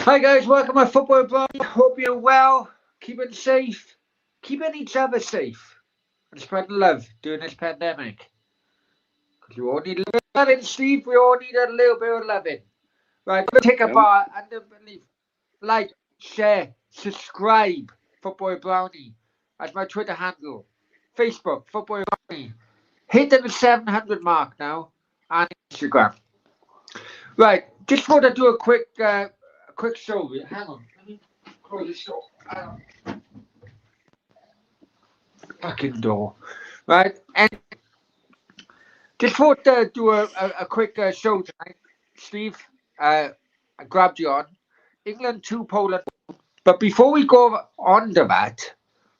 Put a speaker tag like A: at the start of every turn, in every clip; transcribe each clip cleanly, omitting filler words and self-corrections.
A: Hi guys, welcome to Football Brownie. Hope you're well, keeping safe, keeping each other safe, and spreading love during this pandemic. Because we all need a little loving, Steve. We all need a little bit of loving. Right, take a
B: Um,
A: bar and believe, like, share, subscribe. Football Brownie as my Twitter handle, Facebook Football Brownie. Hitting the 700 mark now, and Instagram. Right, just want to do a quick show. Hang on, let me close this door. Fucking door. Right, and just want to do a quick show tonight. Steve, I grabbed you on. England 2, Poland. But before we go on to that,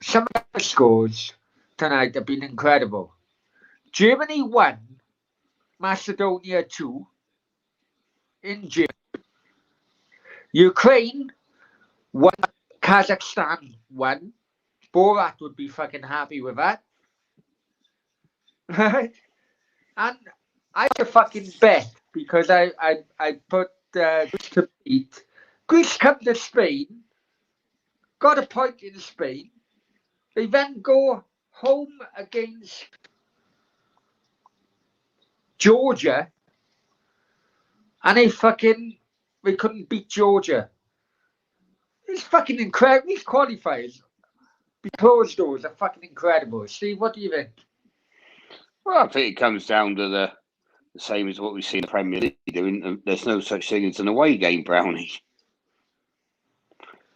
A: some of the scores tonight have been incredible. Germany 1, Macedonia 2 in Germany. Ukraine 1, Kazakhstan 1. Borat would be fucking happy with that. Right? And I had a fucking bet because I put Greece to beat. Greece come to Spain, got a point in Spain. They then go home against Georgia, and they couldn't beat Georgia. It's fucking incredible. These qualifiers, closed doors, are fucking incredible. Steve, what do you think?
B: well, I think it comes down to the same as what we see in the Premier League doing. There's no such thing as an away game, Brownie.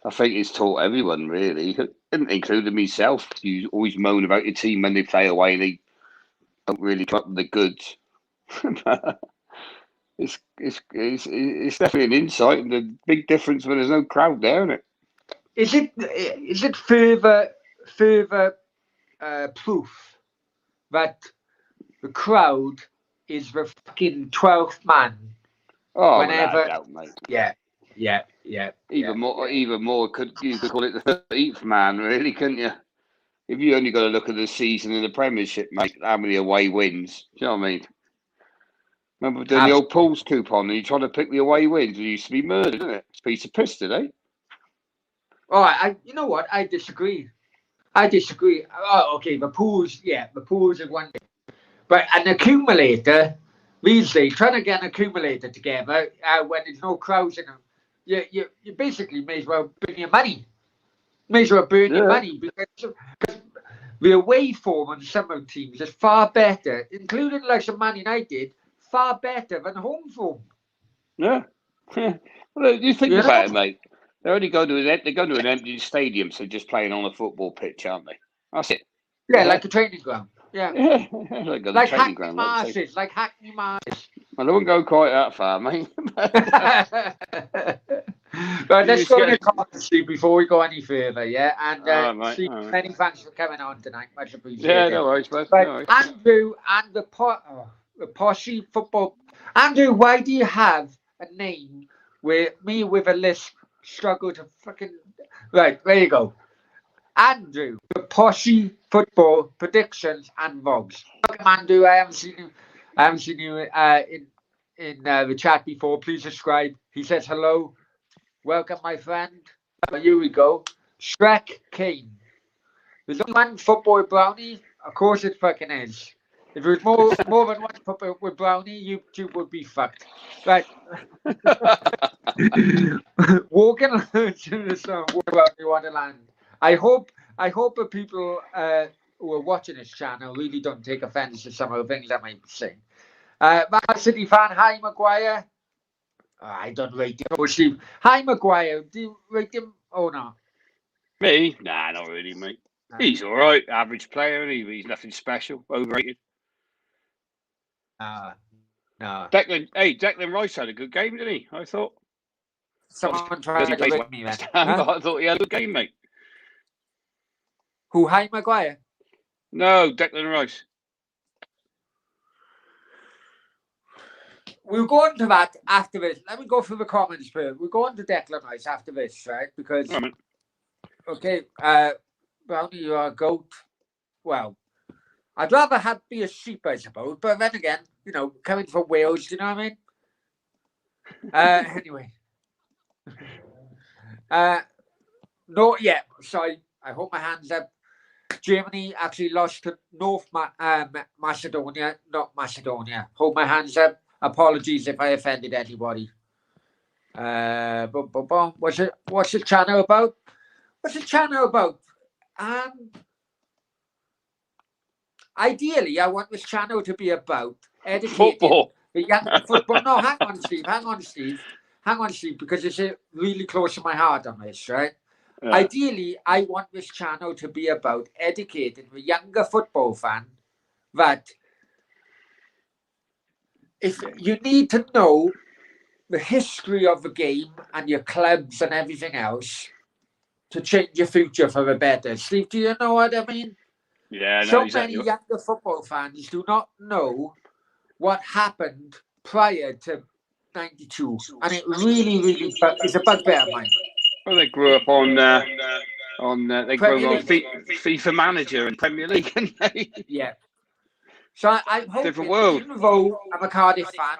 B: I think it's taught everyone, really, including myself. You always moan about your team when they play away and they don't really come up with the goods. it's definitely an insight and a big difference when there's no crowd there, isn't it?
A: Is it further proof that the crowd is the fucking 12th man?
B: Oh,
A: Whenever,
B: without a doubt, mate.
A: yeah.
B: Even more. You could call it the 13th man, really, couldn't you? If you only got to look at the season in the Premiership, mate, how many away wins? Do you know what I mean? Remember doing the old Paul's coupon and you trying to pick the away wins? It used to be murder, didn't it? It's a piece of piss today.
A: Oh, you know what? I disagree. Oh, okay, the pools are one thing. But an accumulator, these days, trying to get an accumulator together when there's no crowds in them, you basically may as well burn your money. Your money because the away form on some of the teams is far better, including like some Man United, far better than home form.
B: Yeah. Well, you think about it, mate. They're going to an empty stadium, so just playing on a football pitch, aren't they? That's it.
A: Yeah, like a training ground. Yeah.
B: like
A: Hackney Marshes, like Hackney Marshes.
B: Well, I wouldn't go quite that far, mate.
A: But let's go to the comments before we go any further, yeah? And Steve, many thanks for coming on tonight. Much appreciated.
B: Yeah, no worries, bud.
A: But
B: no worries.
A: Andrew and the Posse Football. Andrew, why do you have a name where me with a lisp struggle to fucking... Right, there you go. Andrew, the Posse Football Predictions and Vlogs. Welcome, Andrew. I haven't seen you in the chat before. Please subscribe. He says hello. Welcome, my friend. Here we go. Shrek Kane. There's only one Football Brownie. Of course it fucking is. If there was more than one Football with Brownie, YouTube would be fucked. Right. Walking to the song Brownie Wonderland. I hope the people who are watching this channel really don't take offence to some of the things I might be saying. Man City fan, hi Maguire. Oh, I don't rate him. Oh, Steve. Hi Maguire. Do you rate him or not?
B: Me? Nah, not really, mate. No. He's all right. Average player. He's nothing special. Overrated.
A: No.
B: Declan Rice had a good game, didn't he? I thought.
A: Someone tried to rip me then.
B: Huh? I thought he had a good game, mate.
A: Who? Hi Maguire?
B: No, Declan Rice.
A: We'll go on to that after this. Let me go through the comments first. We'll go on to Declan Rice after this, right? Because, okay, Brownie, you're a goat. Well, I'd rather be a sheep, I suppose. But then again, coming from Wales, do you know what I mean? Anyway. Not yet. Sorry, I hold my hands up. Germany actually lost to Macedonia, not Macedonia. Hold my hands up. Apologies if I offended anybody. What's the channel about? What's the channel about? Ideally, I want this channel to be about educating
B: Football.
A: the young football. No, hang on, Steve. Hang on, Steve, because it's really close to my heart on this, right?
B: Yeah.
A: Ideally, I want this channel to be about educating the younger football fan that if you need to know the history of the game and your clubs and everything else to change your future for the better. Steve, do you know what I mean?
B: Yeah,
A: So
B: exactly.
A: many younger football fans do not know what happened prior to 92, and it really is a bugbear of mine.
B: Well, they grew up on they grew up on
A: Premier
B: FIFA Manager and Premier League, didn't they?
A: Yeah. So I'm hoping,
B: Different world.
A: even though I'm a Cardiff fan,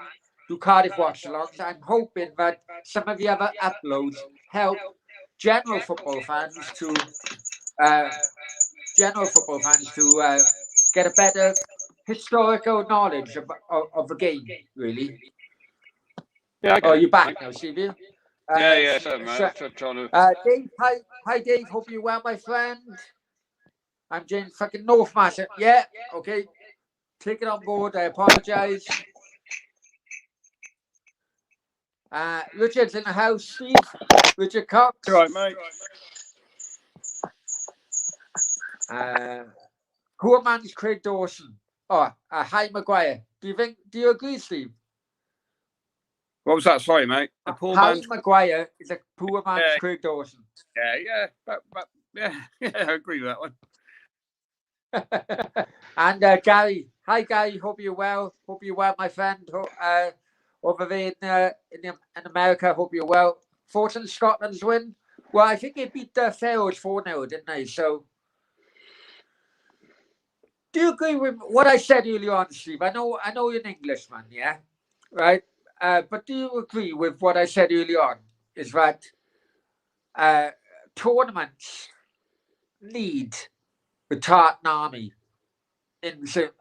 A: do Cardiff watch-alongs, I'm hoping that some of the other uploads help general football fans to get a better historical knowledge of the game, really.
B: Yeah.
A: Oh, you're back now, Stevie.
B: Yeah. So, mate,
A: so-
B: I'm trying to.
A: Dave, hi, Dave. Hope you're well, my friend. I'm James fucking North Master. Yeah, okay. Take it on board. I apologise. Richard's in the house, Steve. Richard Cox.
C: All right, mate.
A: Poor man's Craig Dawson. Oh, hi, Maguire. Do you agree, Steve?
C: What was that? Sorry, mate. A poor
A: Harry
C: man's.
A: Maguire is a poor man's
C: Yeah.
A: Craig Dawson.
C: Yeah. But yeah, I agree with that one.
A: And Gary, hi Gary, hope you're well. Hope you're well, my friend. Over there in America, hope you're well. Fortunate Scotland's win. Well, I think they beat Faroes 4-0, didn't they? So, do you agree with what I said earlier on, Steve? I know you're an Englishman, yeah, right? But do you agree with what I said earlier on? Is that tournaments need the Tartan Army to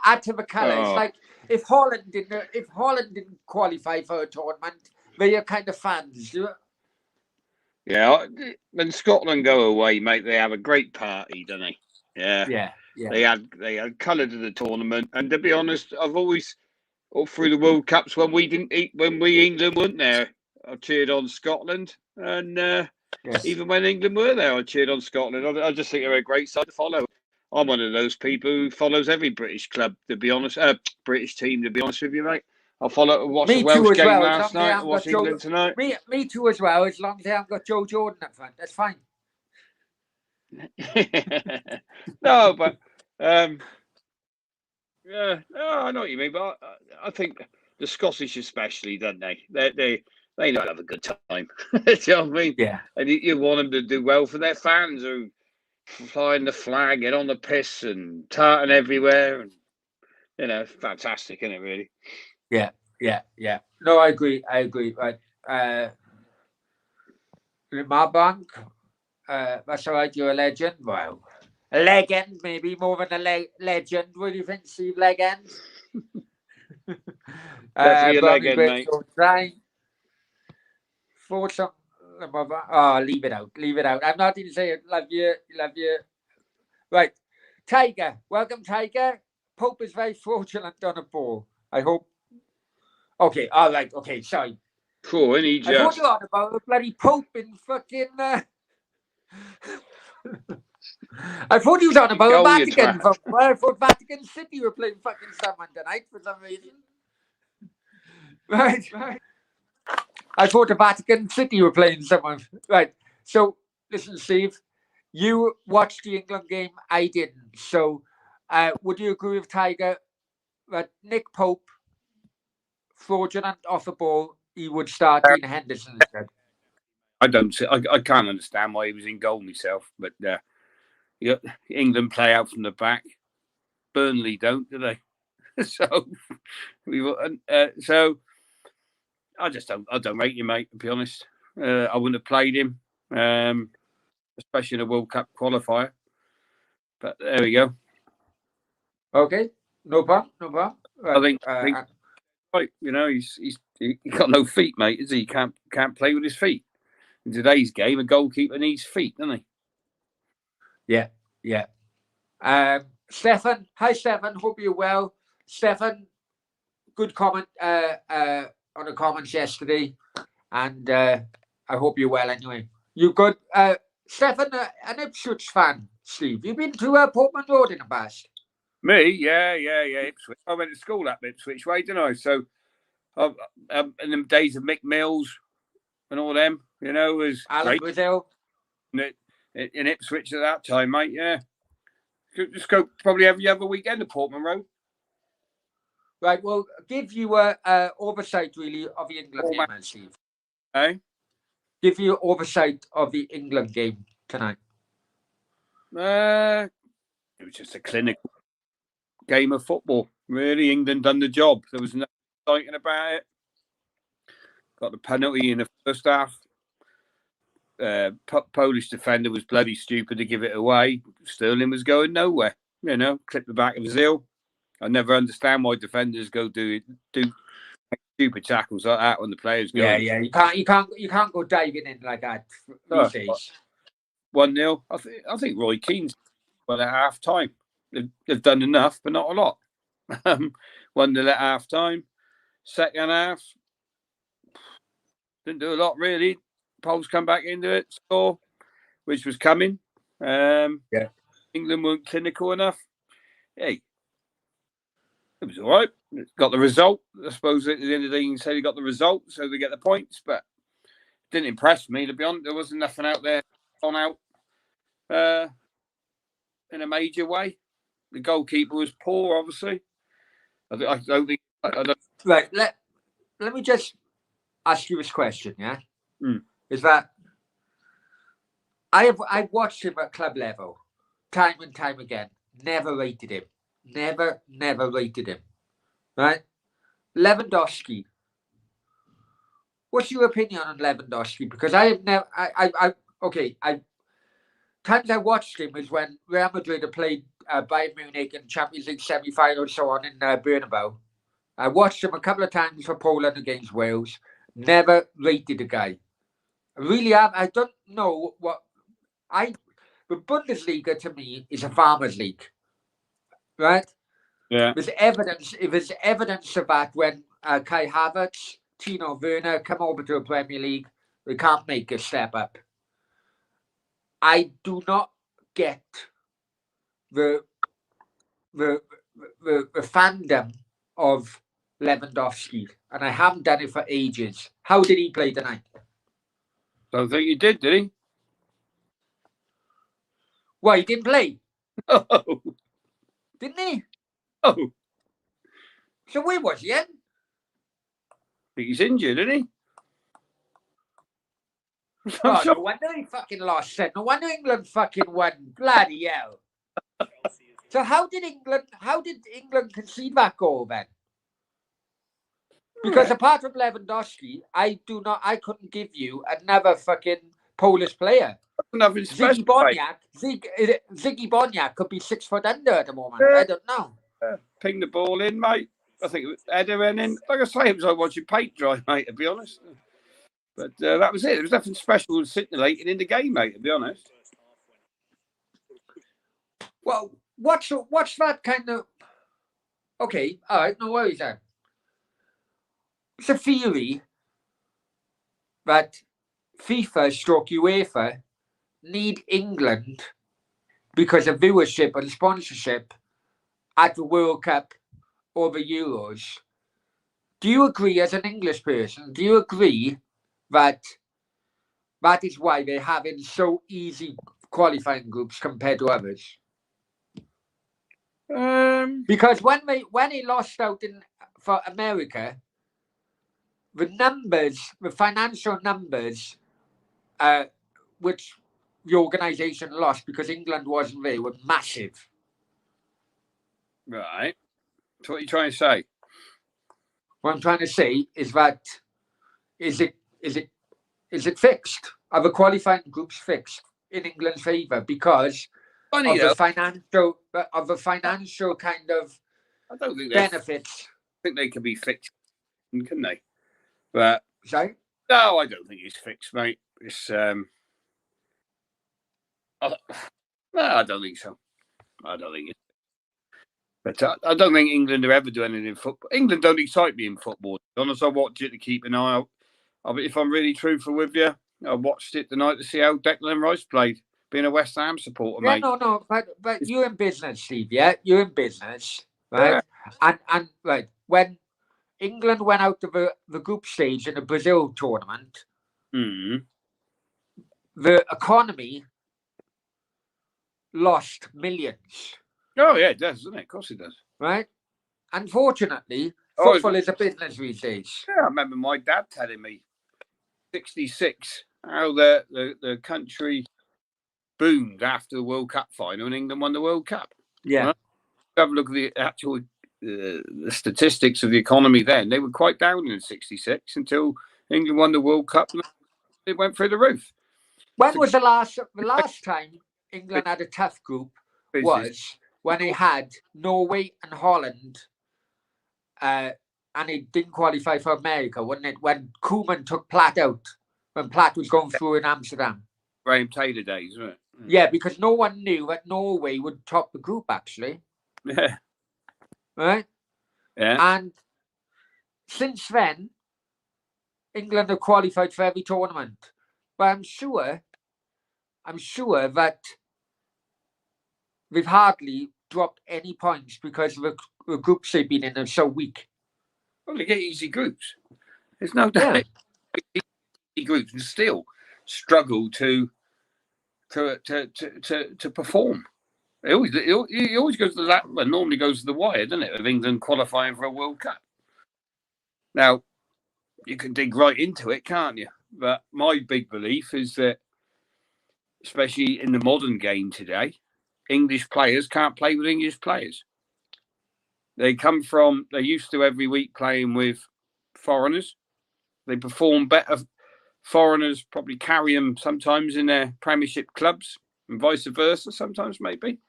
A: add to the colours.
B: Oh.
A: Like if Holland didn't qualify for a tournament, they are kind of fans.
B: Yeah, when Scotland go away, mate, they have a great party, don't they? Yeah. They had colour to the tournament, and to be honest, I've always all through the World Cups when we England weren't there, I cheered on Scotland, and even when England were there, I cheered on Scotland. I just think they're a great side to follow. I'm one of those people who follows every British club, to be honest, British team, to be honest with you, mate. I'll watch the Welsh game last night. I watched England tonight.
A: Me too as well. As long as they haven't got Joe Jordan up front, that's fine.
B: No, but yeah, no, I know what you mean. But I think the Scottish, especially, don't they? They know how to have a good time. Do you know what I mean?
A: Yeah.
B: And you want them to do well for their fans who flying the flag, get on the piss, and tartan everywhere, and fantastic, isn't it? Really.
A: Yeah. No, I agree. Right. My bank. That's all right. You're a legend. Well, a legend, maybe more than a legend. What do you think, Steve? Legend?
B: Definitely a legend, mate.
A: Thoughts on? Oh, leave it out. I'm not even saying love you. Right, Tiger. Welcome, Tiger. Pope is very fraudulent on a ball. I hope. Okay, all right. Okay, sorry.
B: Cool, and he
A: I thought
B: just.
A: you were on about the bloody Pope in fucking. I thought he was on about
B: Go,
A: the
B: you
A: Vatican.
B: twat.
A: I thought Vatican City were playing fucking someone tonight for some reason. Right. I thought the Vatican City were playing someone. Right. So, listen, Steve, you watched the England game. I didn't. So, would you agree with Tiger that Nick Pope, fraudulent off the ball, he would start Dean Henderson instead?
C: I can't understand why he was in goal myself, but England play out from the back. Burnley don't, do they? So I don't rate you, mate. To be honest, I wouldn't have played him, especially in a World Cup qualifier. But there we go.
A: Okay, no problem, no problem.
C: I think right, you know, he's got no feet, mate. Is he? He can't play with his feet. In today's game, a goalkeeper needs feet, doesn't he?
A: Yeah, yeah. Stefan, hi Stefan. Hope you're well. Stefan, good comment on the comments yesterday, and I hope you're well anyway. You good, Stefan? An Ipswich fan, Steve. You've been to Portman Road in the past.
C: Me, yeah. Ipswich. I went to school up Ipswich way, didn't I? So, in the days of Mick Mills and all them, you know, was
A: Alan
C: great.
A: Brazil.
C: In Ipswich at that time, mate. Yeah, just go probably every other weekend to Portman Road.
A: Right, well, give you a oversight really of the England game, man, Steve.
C: Hey,
A: Give you oversight of the England game tonight.
C: it was just a clinical game of football. Really, England done the job. There was nothing exciting about it. Got the penalty in the first half. Polish defender was bloody stupid to give it away. Sterling was going nowhere. You know, clip the back of his heel. I never understand why defenders go do stupid tackles like that when the players go.
A: Yeah. You can't go diving in like that these days.
C: 1-0. I think Roy Keane's well at half time. They've done enough, but not a lot. 1-0 at half time. Second half, didn't do a lot really. Poles come back into it, score, which was coming. England weren't clinical enough. Hey, it was all right. Got the result. I suppose at the end of the day, you can say they got the result, so they get the points, but it didn't impress me, to be honest. There wasn't nothing out there on out in a major way. The goalkeeper was poor, obviously. I don't think.
A: Right, let me just ask you this question, yeah?
C: Mm.
A: Is that I've watched him at club level time and time again. Never rated him. Never rated him. Right? Lewandowski. What's your opinion on Lewandowski? Because I have never times I watched him is when Real Madrid had played Bayern Munich in Champions League semi-final and so on in Bernabeu. I watched him a couple of times for Poland against Wales. Never rated the guy. I really have. I don't know what the Bundesliga to me is a farmers' league, right?
C: Yeah.
A: There's evidence. If there's evidence of that when Kai Havertz, Tino Werner come over to a Premier League, they can't make a step up. I do not get the fandom of Lewandowski, and I haven't done it for ages. How did he play tonight?
C: Don't think he did he?
A: Well, he didn't play.
C: Oh.
A: Didn't he?
C: Oh.
A: So where was he then?
C: I think he's injured, isn't he?
A: Oh, no wonder he fucking lost then. No wonder England fucking won. Bloody hell. So how did England concede that goal then? Because apart from Lewandowski, I couldn't give you another fucking Polish player. Ziggy Boniak could be 6 foot under at the moment. I don't know.
C: Ping the ball in, mate. I think it was Eder in. Like I say, it was like watching paint dry, mate, to be honest. But that was it. There was nothing special and scintillating in the game, mate, to be honest.
A: Well, what's that kind of... Okay, all right, no worries then. It's a theory that FIFA/UEFA need England because of viewership and sponsorship at the World Cup or the Euros. Do you agree, as an English person, do you agree that is why they're having so easy qualifying groups compared to others? Because when they lost out for America, the financial numbers, which the organisation lost because England wasn't there, were massive.
C: Right. So what are you trying to say? What
A: I'm trying to say is that is it is it fixed? Are the qualifying groups fixed in England's favour because
C: Funny,
A: of the financial kind of
C: I don't think
A: benefits?
C: I think they can be fixed, can they? But
A: Sorry?
C: no, I don't think it's fixed, mate. It's no, I don't think so. I don't think it. But I don't think England are ever doing anything in football. England don't excite me in football. Honest, I watch it to keep an eye out. If I'm really truthful with you, I watched it tonight to see how Declan Rice played. Being a West Ham supporter,
A: Yeah,
C: mate.
A: no, but you're in business, Steve. Yeah, you're in business, right?
C: Yeah.
A: And right when England went out of the group stage in the Brazil tournament, the economy lost millions.
C: Oh yeah, it does, doesn't it? Of course it does.
A: Right? Unfortunately, football is a business these days.
C: Yeah, I remember my dad telling me, 66, how the country boomed after the World Cup final and England won the World Cup.
A: Yeah.
C: Right? Have a look at the actual the statistics of the economy then. They were quite down in 66 until England won the World Cup and it went through the roof.
A: When was the last time England had a tough group? Was when they had Norway and Holland, and they didn't qualify for America, wasn't it? When Koeman took Platt out, when Platt was going through in Amsterdam.
C: Graham Taylor days, wasn't it?
A: Yeah, because no one knew that Norway would top the group, actually.
C: Yeah.
A: Right?
C: Yeah.
A: And since then, England have qualified for every tournament. But I'm sure that they've hardly dropped any points because of the groups they've been in are so weak.
C: Well, they get easy groups. There's no doubt. Yeah. Easy groups and still struggle to perform. It always goes to the well, normally goes to the wire, doesn't it? Of England qualifying for a World Cup. Now, you can dig right into it, can't you? But my big belief is that, especially in the modern game today, English players can't play with English players. They're used to every week playing with foreigners. They perform better. Foreigners probably carry them sometimes in their Premiership clubs and vice versa, sometimes maybe.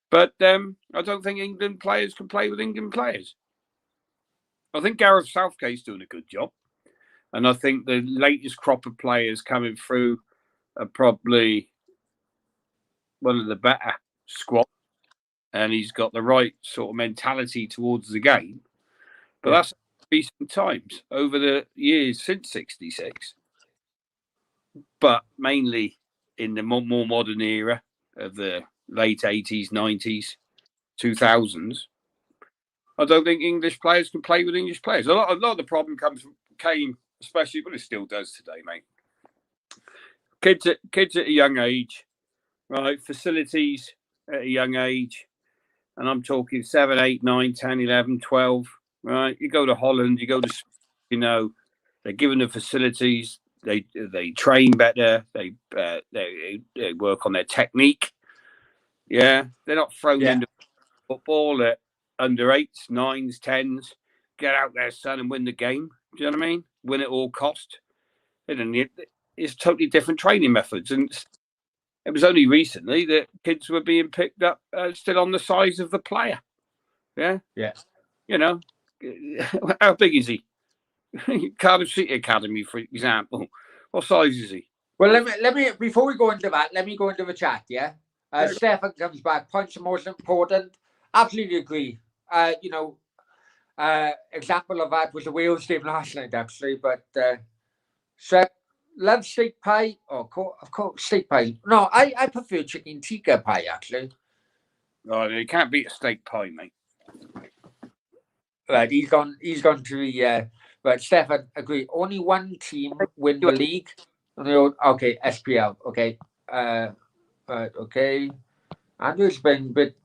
C: But I don't think England players can play with England players. I think Gareth Southgate's doing a good job. And I think the latest crop of players coming through are probably one of the better squad. And he's got the right sort of mentality towards the game. But that's recent times over the years since 66. But mainly in the more modern era of the late 80s, 90s, 2000s, I don't think English players can play with English players. A lot of the problem came, especially, but it still does today, mate. Kids at a young age, right? Facilities at a young age. And I'm talking 7, 8, 9, 10, 11, 12, right? You go to Holland, you go to, they're given the facilities. They train better. They work on their technique. Yeah, they're not thrown into football at under 8s, 9s, 10s. Get out there, son, and win the game. Do you know what I mean? Win at all cost. It's totally different training methods, and it was only recently that kids were being picked up still on the size of the player. Yeah,
A: yeah.
C: How big is he? Cardiff City Academy, for example. What size is he?
A: Well, let me before we go into that, let me go into the chat. Yeah, Stefan comes back. Points are most important. Absolutely agree. Example of that was the Wales game last night, actually. But love steak pie. Oh, of course, steak pie. No, I prefer chicken tikka pie, actually.
C: Oh, you can't beat a steak pie, mate.
A: Right, he's gone to the right. Stefan, agree. Only one team win the league. Okay, SPL. Okay, right. Okay, Andrew's been a bit.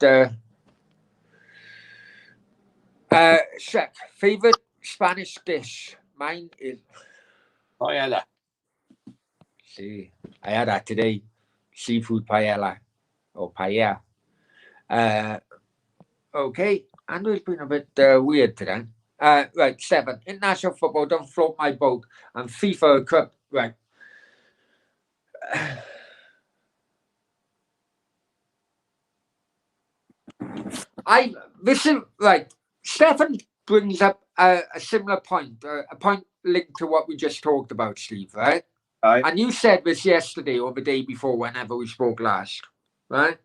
A: Shaq, favorite Spanish dish. Mine is
C: paella.
A: See, I had that today. Seafood paella or paella. Okay, Andrew's been a bit weird today. Right, 7. International football, don't float my boat. And FIFA equipped. Right. Right. Stefan brings up a similar point, a point linked to what we just talked about, Steve, right?
C: Right.
A: And you said this yesterday or the day before, whenever we spoke last, right?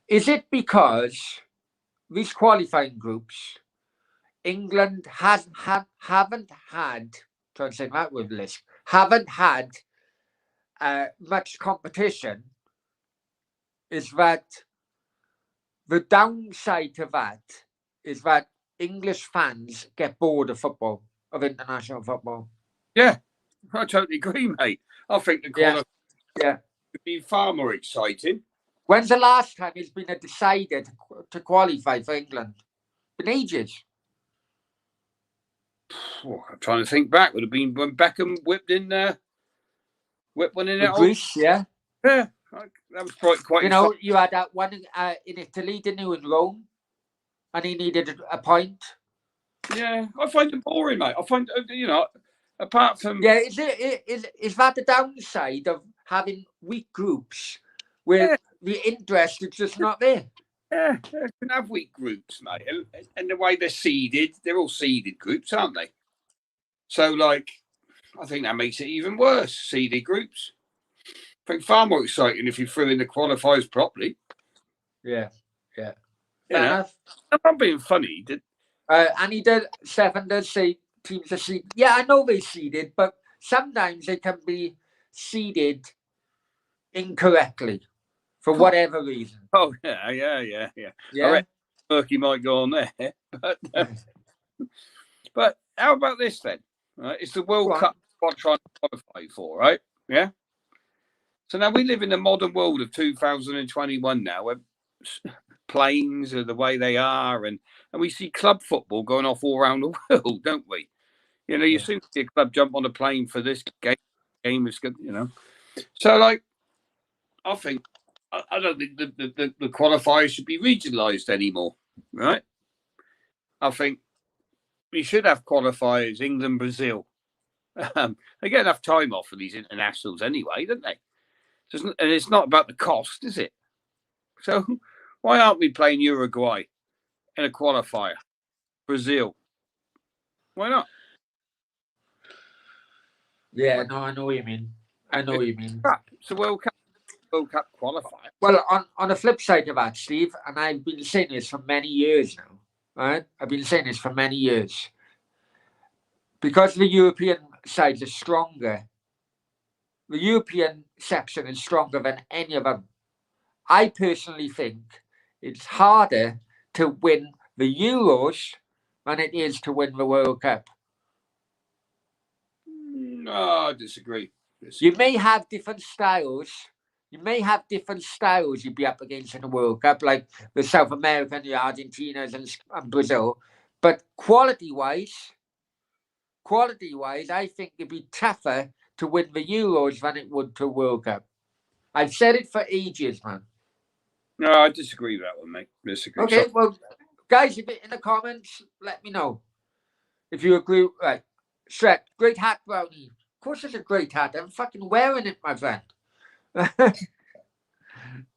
A: Is it because these qualifying groups, England haven't had, trying to say that with list, haven't had much competition? Is that the downside to that is that English fans get bored of football, of international football?
C: Yeah, I totally agree, mate. I think the qualifier would be far more exciting.
A: When's the last time it's been decided to qualify for England? Been ages.
C: Oh, I'm trying to think back. Would have been when Beckham whipped one in it.
A: Greece, yeah.
C: Yeah, that was quite.
A: You know, you had that one in Italy, didn't you, in Rome, and he needed a point.
C: Yeah, I find it boring, mate. I find, apart from
A: is that the downside of having weak groups where the interest is just not there?
C: Yeah, you can have weak groups, mate, and the way they're seeded, they're all seeded groups, aren't they? So, like, I think that makes it even worse. Seeded groups. I think far more exciting if you threw in the qualifiers properly.
A: Yeah.
C: Fair enough. I'm being funny.
A: And Stefan does say teams are seeded. Yeah, I know they're seeded, but sometimes they can be seeded incorrectly for whatever reason.
C: Oh, yeah. I reckon Murky might go on there. But how about this then? Right? It's the World Cup we're trying to qualify for, right? Yeah. So now we live in the modern world of 2021 now, where planes are the way they are, and we see club football going off all around the world, don't we? You know, you soon see a club jump on a plane for this game is good, you know. So, like, I think I don't think the qualifiers should be regionalised anymore, right? I think we should have qualifiers, England, Brazil. They get enough time off for these internationals anyway, don't they? And it's not about the cost, is it? So why aren't we playing Uruguay in a qualifier? Brazil. Why not?
A: Yeah, no, I know what you mean.
C: It's a World Cup qualifier.
A: Well, on the flip side of that, Steve, and I've been saying this for many years now, right? I've been saying this for many years. Because the European sides are stronger, the European section is stronger than any of them. I personally think it's harder to win the Euros than it is to win the World Cup.
C: No, I disagree.
A: You may have different styles. You'd be up against in the World Cup, like the South American, the Argentinas and Brazil. But quality-wise, I think it'd be tougher to win the Euros than it would to World Cup. I've said it for ages, man.
C: No, I disagree with that one, mate. Disagree.
A: Okay, well, guys, if in the comments, let me know if you agree. Right, Shrek, great hat, Brownie. Of course, it's a great hat. I'm fucking wearing it, my friend.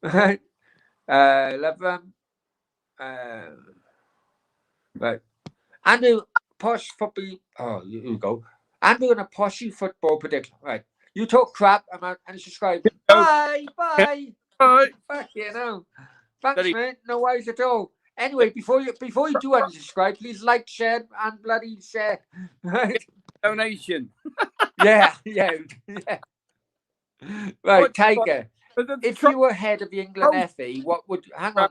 A: Right, love them. Right, Andrew, posh football. Oh, you go. Andrew and a poshy football prediction. Right, you talk crap. I'm out and subscribe. Bye. Fuck you know. Thanks, mate. No worries at all. Anyway, before you do unsubscribe, please like, share, and bloody share. Right?
C: Donation.
A: Yeah. Right, Tiger. If you were head of the England FA, what would hang on?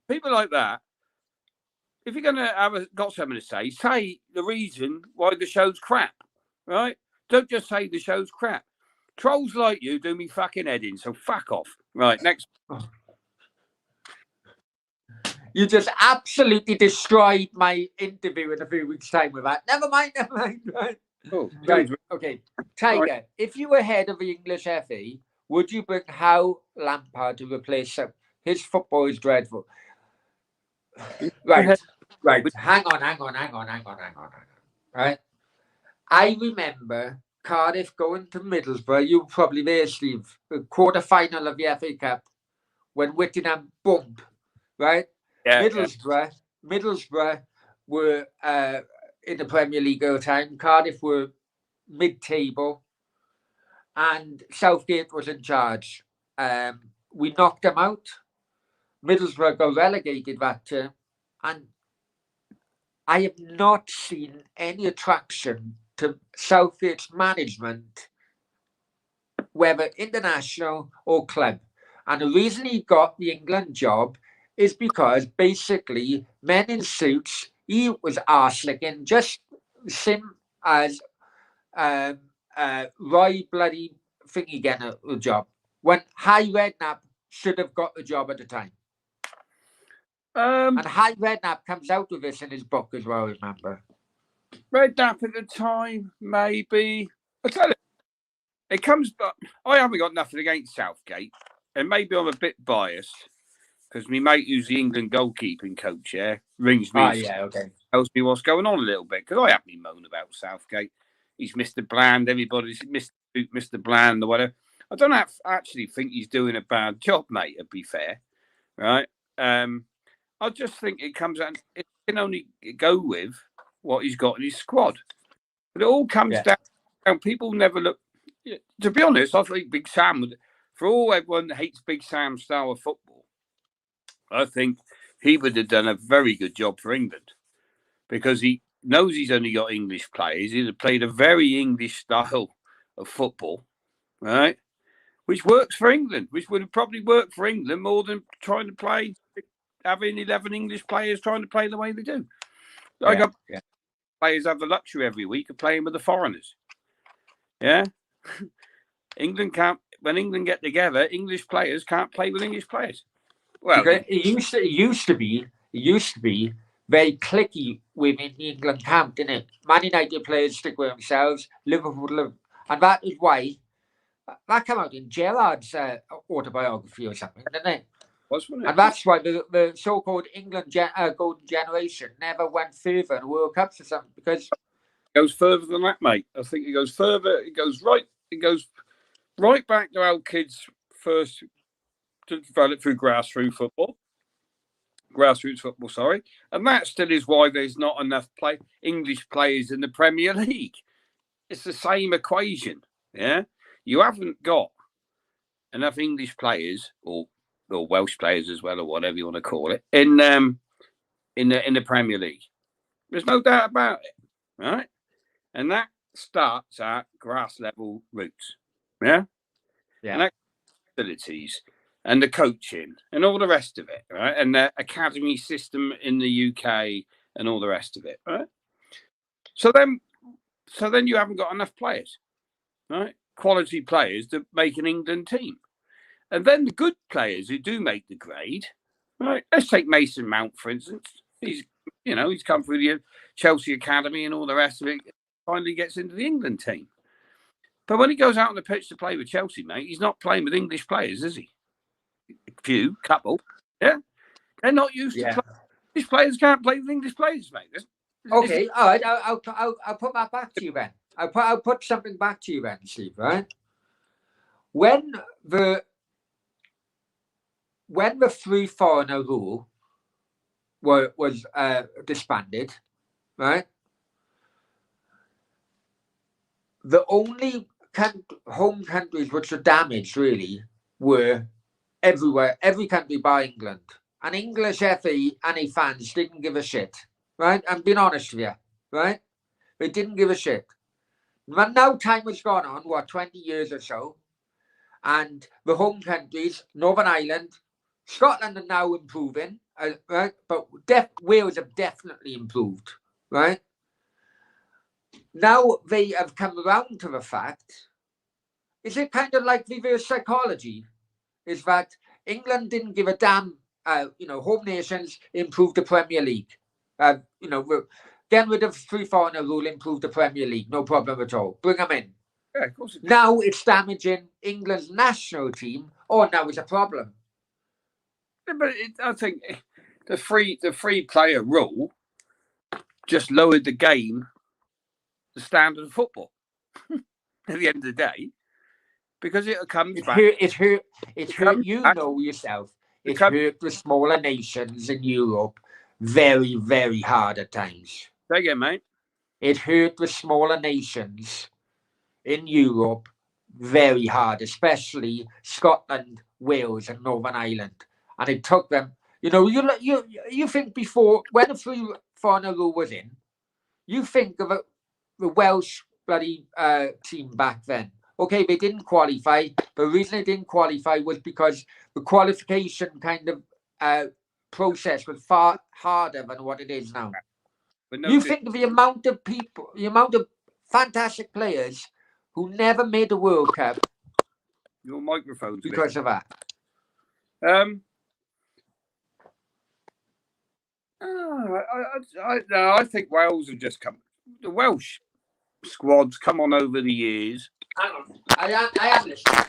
C: People like that. If you're going to got something to say the reason why the show's crap, right? Don't just say the show's crap. Trolls like you do me fucking head in, so fuck off. Right, next.
A: You just absolutely destroyed my interview in a few weeks' time with that. Never mind. Right?
C: Oh,
A: right. Okay. Tiger, right. If you were head of the English FA, would you bring Howe Lampard to replace him? His football is dreadful. Right. Hang on. Right. I remember Cardiff going to Middlesbrough. You probably there, Steve. The quarter-final of the FA Cup when Whittingham bump, right?
C: Yeah.
A: Middlesbrough were in the Premier League at the time. Cardiff were mid-table, and Southgate was in charge. We knocked them out. Middlesbrough got relegated that term, and I have not seen any attraction to Southgate's management, whether international or club. And the reason he got the England job is because basically men in suits, he was arse-licking, just same as Roy bloody thingy getting the job. When High Redknapp should have got the job at the time. And High Redknapp comes out with this in his book as well, remember?
C: Redknapp at the time, maybe. I tell you, it comes, but I haven't got nothing against Southgate, and maybe I'm a bit biased because my mate, who's the England goalkeeping coach, rings me, tells me what's going on a little bit because I haven't moan about Southgate. He's Mr. Bland, everybody's Mr. Bland or whatever. I don't actually think he's doing a bad job, mate. To be fair, right? I just think it comes out. It can only go with what he's got in his squad, but it all comes down. And people never look. To be honest, I think Big Sam would. For all everyone hates Big Sam's style of football, I think he would have done a very good job for England because he knows he's only got English players. He'd have played a very English style of football, right? Which works for England, which would have probably worked for England more than trying to having 11 English players trying to play the way they do. Players have the luxury every week of playing with the foreigners. Yeah. England can't, when England get together, English players can't play with English players. Well,
A: it used to be very cliquey within the England camp, didn't it? Man United players stick with themselves, Liverpool, and that is why that came out in Gerrard's autobiography or something, didn't it? And that's why the so-called England golden generation never went further in World Cups or something, because
C: it goes further than that, mate. I think it goes further. It goes right back to our kids first to develop through grassroots football, sorry. And that still is why there's not enough English players in the Premier League. It's the same equation, yeah? You haven't got enough English players or Welsh players as well, or whatever you want to call it, in the Premier League. There's no doubt about it, right? And that starts at grass level roots, yeah. And that facilities and the coaching and all the rest of it, right? And the academy system in the UK and all the rest of it, right? So then you haven't got enough players, right? Quality players to make an England team. And then the good players who do make the grade, right? Let's take Mason Mount, for instance. He's come through the Chelsea Academy and all the rest of it, finally gets into the England team. But when he goes out on the pitch to play with Chelsea, mate, he's not playing with English players, is he? A couple, yeah. They're not used to play. These players can't play with English players, mate.
A: Okay, all right. I'll put that back to you then. I'll put something back to you then, Steve. Right? When the 3 foreigner rule was disbanded, right? The only home countries which were damaged really were everywhere, every country by England. And English FA and fans didn't give a shit, right? I'm being honest with you, right? They didn't give a shit. But now time has gone on, 20 years or so, and the home countries, Northern Ireland, Scotland are now improving, right? But Wales have definitely improved, right? Now they have come around to the fact, is it kind of like reverse psychology? Is that England didn't give a damn, home nations improved the Premier League. Getting rid of 3 foreigner rule improved the Premier League, no problem at all. Bring them in.
C: Yeah, of course.
A: Now it's damaging England's national team. Oh, now it's a problem.
C: Yeah, but I think the free player rule just lowered the standard of football. at the end of the day, because it comes back.
A: It hurt. You
C: back.
A: know yourself. It
C: comes-
A: hurt the smaller nations in Europe very, very hard at times.
C: Say again, mate.
A: It hurt the smaller nations in Europe very hard, especially Scotland, Wales, and Northern Ireland. And it took them. You know, you think before when the free foreigner rule was in, you think of the Welsh bloody team back then. Okay, they didn't qualify. The reason they didn't qualify was because the qualification kind of process was far harder than what it is now.
C: But no,
A: You think of the amount of people, the amount of fantastic players who never made the World Cup
C: your microphone's
A: because of that.
C: I think Wales have just come. The Welsh squad's come on over the years.
A: Hang on. I am listening.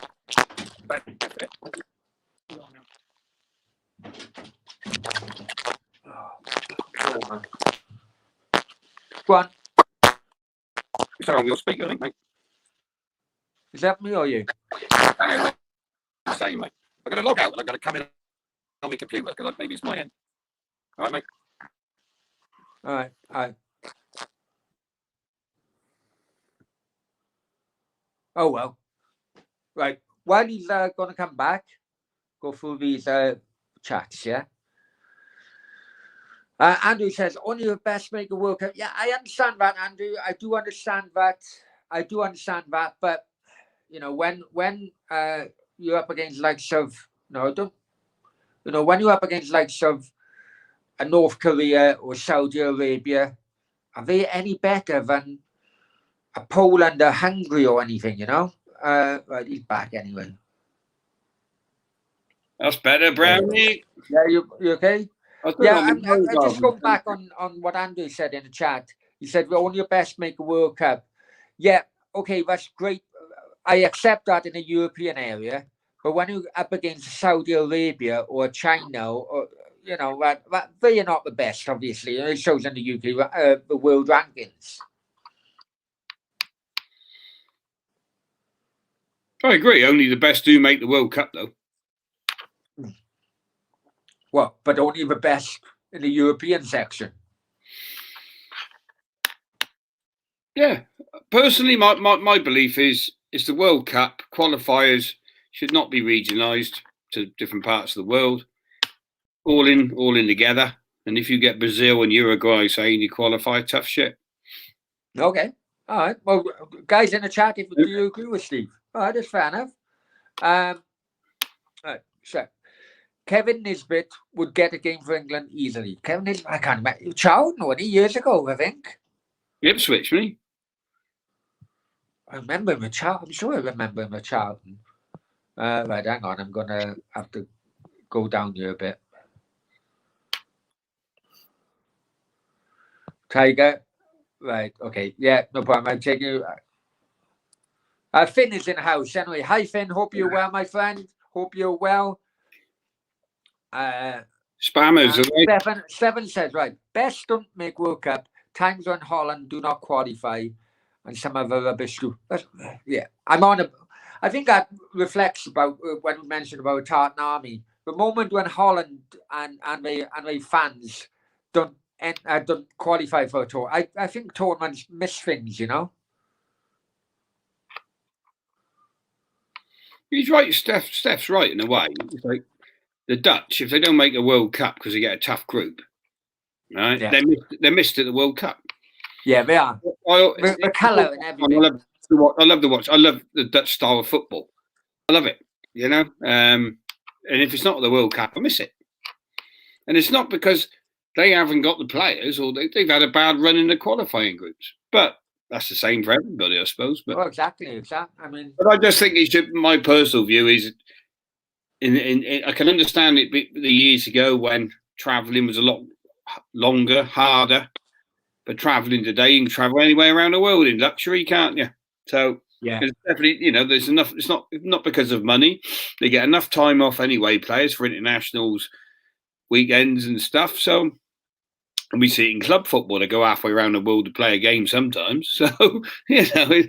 A: Go on.
C: Sorry, on your speaker, I think, mate.
A: Is that me or you?
C: Same, mate. I'm going to log out and I'm going to come in on my computer because maybe it's my end. All right, mate.
A: All right. Oh, well. Right. While he's going to come back, go through these chats, yeah? Andrew says, only the best make a World Cup. Yeah, I understand that, Andrew. I do understand that. But, you know, when you're up against likes of, when you're up against likes of a North Korea or Saudi Arabia, are they any better than a Poland or Hungary or anything, you know? Right, he's back anyway.
C: That's better, Brownie.
A: Yeah, you okay? Yeah, I'm just going back on what Andrew said in the chat. He said, well, only your best make a World Cup. Yeah, okay, that's great. I accept that in a European area. But when you're up against Saudi Arabia or China, or you know, they are not the best, obviously. It shows in the UK, the world rankings.
C: I agree. Only the best do make the World Cup, though.
A: Well, but only the best in the European section.
C: Yeah. Personally, my belief is the World Cup qualifiers should not be regionalised to different parts of the world. All in together. And if you get Brazil and Uruguay saying you qualify, tough shit.
A: Okay. All right. Well, guys in the chat, do you agree with Steve? All right, that's fair enough. All right, so Kevin Nisbet would get a game for England easily. Kevin Nisbet, I can't remember. Charlton, wasn't he, years ago, I think?
C: Ipswich, me.
A: I remember him at Charlton. I'm sure I remember him at Charlton. Right, hang on. I'm going to have to go down here a bit. Tiger. Right, okay. Yeah, no problem. I'm taking you. Finn is in the house anyway. Hi, Finn. Hope you're well, my friend. Hope you're well.
C: Spammers,
A: Seven says, right, best don't make World Cup. Times when Holland do not qualify and some other rubbish do. Yeah, I think that reflects about when we mentioned about Tartan Army. The moment when Holland and their fans don't qualify for a tour, I think tournaments miss things, you know.
C: He's right. Steph's right in a way. It's like the Dutch, if they don't make a World Cup because they get a tough group, right? Yeah. They're missed at the World Cup.
A: Yeah, they are. The colour and everything.
C: I love to watch. I love the Dutch style of football. I love it, you know. And if it's not the World Cup, I miss it. And it's not because they haven't got the players or they've had a bad run in the qualifying groups. But that's the same for everybody, I suppose. But
A: exactly. I mean,
C: but I just think my personal view is, I can understand it the years ago when travelling was a lot longer, harder. But travelling today, you can travel anywhere around the world in luxury, can't you? So
A: yeah,
C: it's definitely, you know, there's enough. It's not because of money. They get enough time off anyway, players for internationals, weekends and stuff. So. And we see it in club football. They go halfway around the world to play a game sometimes. So, you know,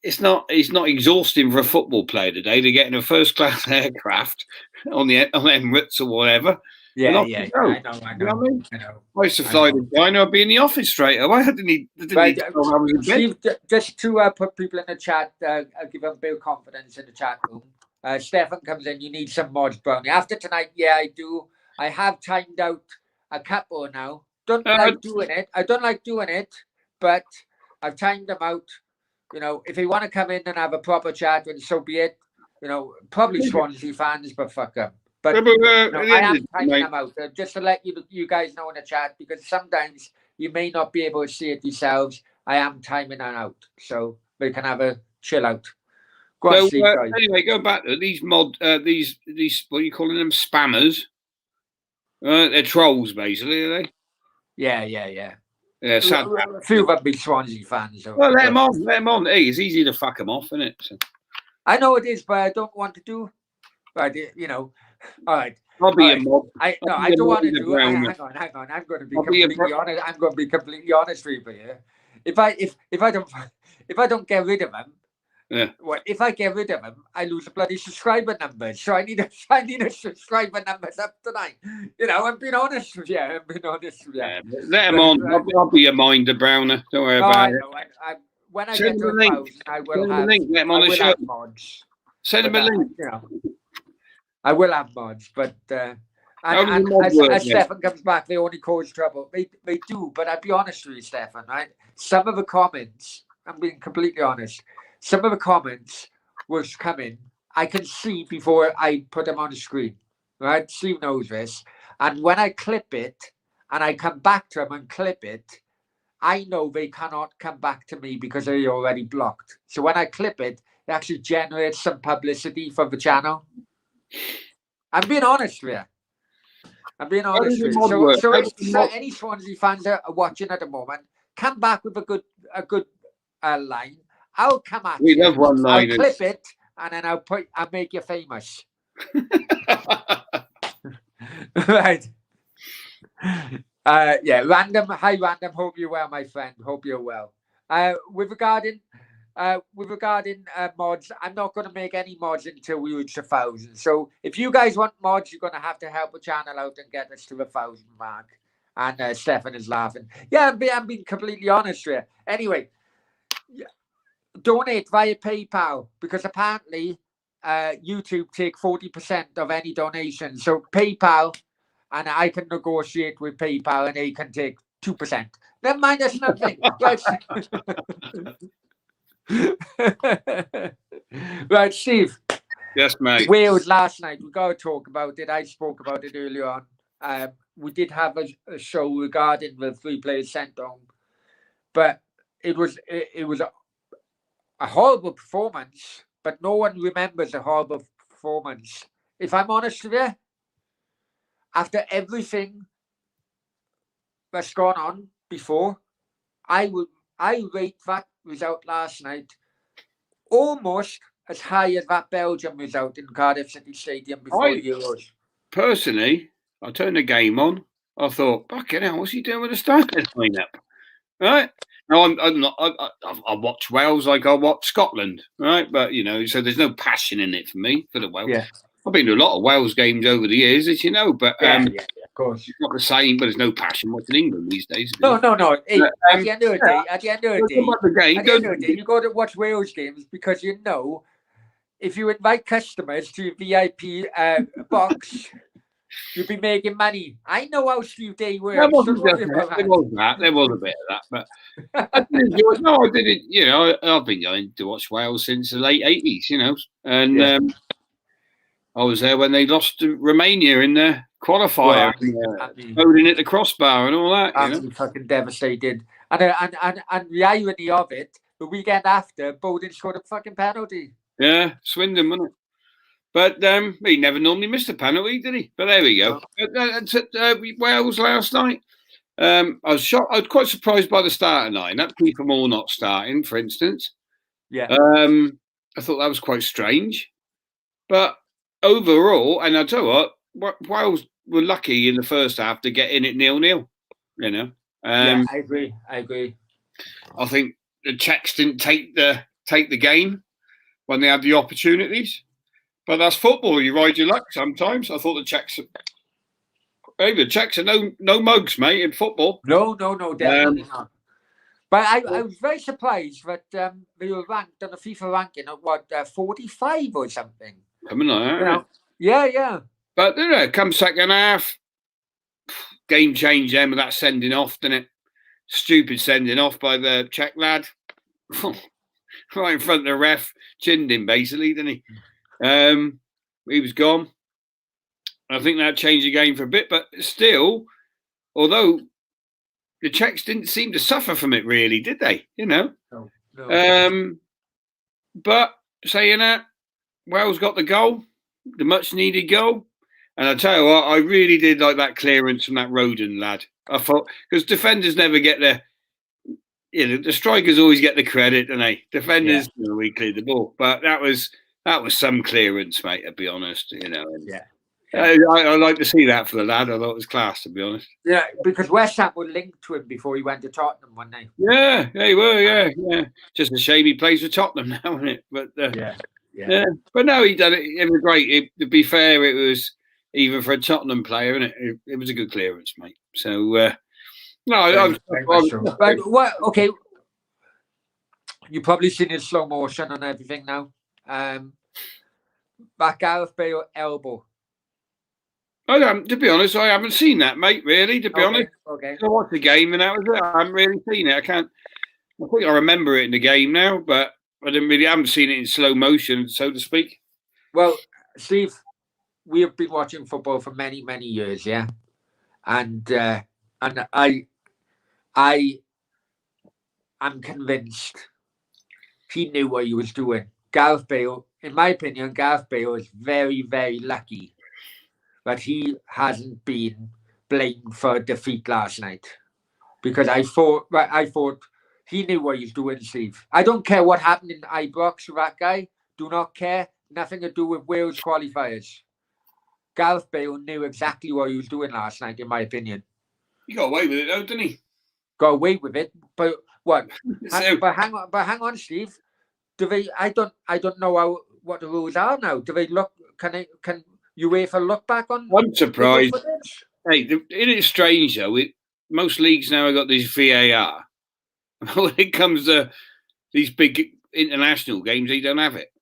C: it's not exhausting for a football player today to get in a first class aircraft on Emirates or whatever.
A: Yeah,
C: I
A: know.
C: You know what I mean? I used to fly to China, I'd be in the office straight away. I didn't need 12 hours in bed.
A: Steve, just to put people in the chat, I'll give them a bit of confidence in the chat room. Stefan comes in, you need some mods, Brownie. After tonight, yeah, I do. I have timed out a couple now. Don't like doing it. I don't like doing it, but I've timed them out. You know, if they want to come in and have a proper chat, then so be it. You know, probably Swansea fans, but fuck them. But I am timing them out just to let you guys know in the chat, because sometimes you may not be able to see it yourselves. I am timing that out so we can have a chill out. Go on, Steve,
C: anyway, go back to these these what are you calling them, spammers? They're trolls, basically, are they?
A: Yeah.
C: Yeah,
A: a few of them be Swansea fans.
C: Well, let them on. Hey, it's easy to fuck them off, isn't it? So.
A: I know it is, but I don't want to do. But you know, all right.
C: I'll be a mob.
A: I don't want to do. Hang on. I'm going to be completely honest. I'm going to be completely honest with you here. If I don't get rid of them, well, if I get rid of them, I lose the bloody subscriber numbers. So I need a subscriber numbers up tonight. You know, I'm being honest with you.
C: Yeah, let them on. I'll be a minder, Browner. Don't worry about it.
A: When I get to 1,000, I will have mods.
C: Send them a link.
A: You know, I will have mods, but as Stefan comes back, they only cause trouble. They do, but I'll be honest with you, Stefan, right? Some of the comments, I'm being completely honest, some of the comments was coming, I can see before I put them on the screen, right? Steve knows this. And when I clip it, and I come back to them and clip it, I know they cannot come back to me because they're already blocked. So when I clip it, it actually generates some publicity for the channel. I'm being honest with you. So if any Swansea fans are watching at the moment, come back with a good line. I'll come at you.
C: Love one-liners.
A: I'll clip it and then I'll make you famous. Right. Random. Hi, Random. Hope you're well, my friend. Hope you're well. With regarding mods, I'm not going to make any mods until we reach 1,000. So if you guys want mods, you're going to have to help the channel out and get us to the 1,000 mark. And Stefan is laughing. Yeah, I'm being completely honest here. Anyway, donate via PayPal, because apparently YouTube take 40% of any donation. So PayPal, and I can negotiate with PayPal, and they can take 2%. Never mind, that's nothing. Right, Steve.
C: Yes, mate.
A: Wales last night. We got to talk about it. I spoke about it earlier on. We did have a show regarding the 3 players sent home, but it was a horrible performance. But no one remembers a horrible performance. If I'm honest with you, after everything that's gone on before, I rate that result last night almost as high as that Belgium result in Cardiff City Stadium before the Euros.
C: Personally, I turned the game on. I thought, fucking hell, what's he doing with the starting lineup? Right? No, I'm not. I watch Wales like I watch Scotland, right? But you know, so there's no passion in it for me for the Wales.
A: Yeah.
C: I've been to a lot of Wales games over the years, as you know, but
A: of course,
C: it's not the same. But there's no passion watching England these days.
A: No. Hey, at the end of the day, you go to watch Wales games because you know if you invite customers to your VIP box, you'll be making money. I know how Steve Day works.
C: There was a bit of that, but I didn't enjoy it. No, I didn't. You know, I've been going to watch Wales since the late 80s, you know, and I was there when they lost to Romania in the qualifier, holding at the crossbar and all that.
A: Absolutely fucking devastated. And the irony of it, the weekend after, Bowden scored a fucking penalty.
C: Yeah, Swindon, wasn't it? But he never normally missed a penalty, did he? But there we go. Wales last night. I was shocked. I was quite surprised by the starting lineup. Keep them all not starting, for instance.
A: Yeah.
C: I thought that was quite strange. But overall, and I tell you what, Wales were lucky in the first half to get in at 0-0. You know.
A: I agree.
C: I think the Czechs didn't take take the game when they had the opportunities. But that's football. You ride your luck sometimes. I thought the Czechs are no mugs, mate, in football.
A: No, definitely not. But I was very surprised that they were ranked on the FIFA ranking at what 45 or something.
C: Coming on,
A: Yeah.
C: But come second half, game changed then with that sending off, didn't it? Stupid sending off by the Czech lad, right in front of the ref, chinned him basically, didn't he? He was gone. I think that changed the game for a bit, but still, although the Czechs didn't seem to suffer from it, really, did they? No. But saying that, Wales got the goal, the much-needed goal, and I tell you what, I really did like that clearance from that Roden lad. I thought because defenders never get the strikers always get the credit, don't they? Defenders, we cleared the ball, but that was some clearance, mate. To be honest, I like to see that for the lad. I thought it was class, to be honest.
A: Yeah, because West Ham were linked to him before he went to Tottenham one night.
C: Yeah, they were. Yeah. Just a shame he plays for Tottenham now, isn't it? But yeah. But no, he done it. It was great. To be fair, it was even for a Tottenham player, isn't it? It was a good clearance, mate. So
A: okay. You've probably seen it in slow motion and everything now. That Gareth Bale elbow.
C: To be honest, I haven't seen that, mate. Really, to be honest.
A: Okay.
C: I watched the game and that was it. I haven't really seen it. I think I remember it in the game now, but I haven't seen it in slow motion, so to speak.
A: Well, Steve, we have been watching football for many, many years, yeah, and I am convinced he knew what he was doing. Gareth Bale, in my opinion, is very, very lucky that he hasn't been blamed for defeat last night, because I thought he knew what he was doing, Steve. I don't care what happened in Ibrox with that guy. Do not care. Nothing to do with Wales qualifiers. Gareth Bale knew exactly what he was doing last night, in my opinion.
C: He got away with it, though, didn't he?
A: Got away with it, but what? But hang on, Steve. I don't know what the rules are now. Do they look? Can UEFA look back on?
C: I'm surprised. Hey, it is strange though. Most leagues now have got this VAR. When it comes to these big international games, they don't have it.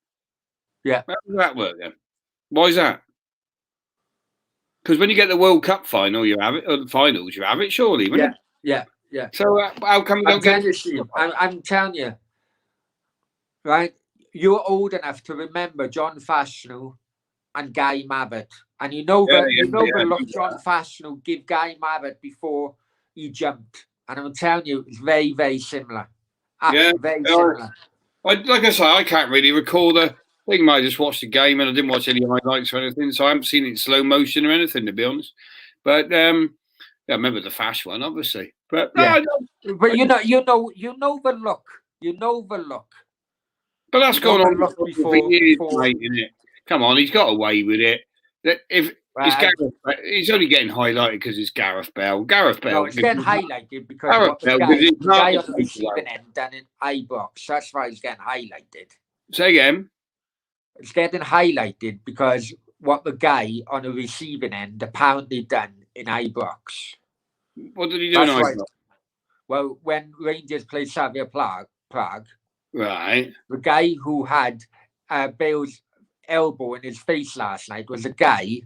A: Yeah.
C: How does that work then? Why is that? Because when you get the World Cup final, you have it, or the finals, you have it, surely, wouldn't it?
A: Yeah.
C: So how come we don't get it?
A: I'm telling you, right? You're old enough to remember John Fashanu and Guy Mabbott, and you know that John Fashanu give Guy Mabbott before he jumped, and I'm telling you, it's very, very similar. Very similar.
C: Like I say, I can't really recall the thing. I just watched the game and I didn't watch any highlights or anything, so I haven't seen it in slow motion or anything, to be honest. But I remember the Fash one, obviously. But
A: but you know the look. You know the look.
C: But that's gone on for years, mate, isn't it? Come on, he's got away with it. He's only getting highlighted because it's Gareth Bale.
A: No, it's getting highlighted because the guy on the receiving end done in Ibrox. That's why he's getting highlighted.
C: Say again.
A: It's getting highlighted because what the guy on the receiving end apparently done in Ibrox.
C: What did he do in Ibrox?
A: Well, when Rangers played Slavia Prague,
C: right,
A: the guy who had Bale's elbow in his face last night was a guy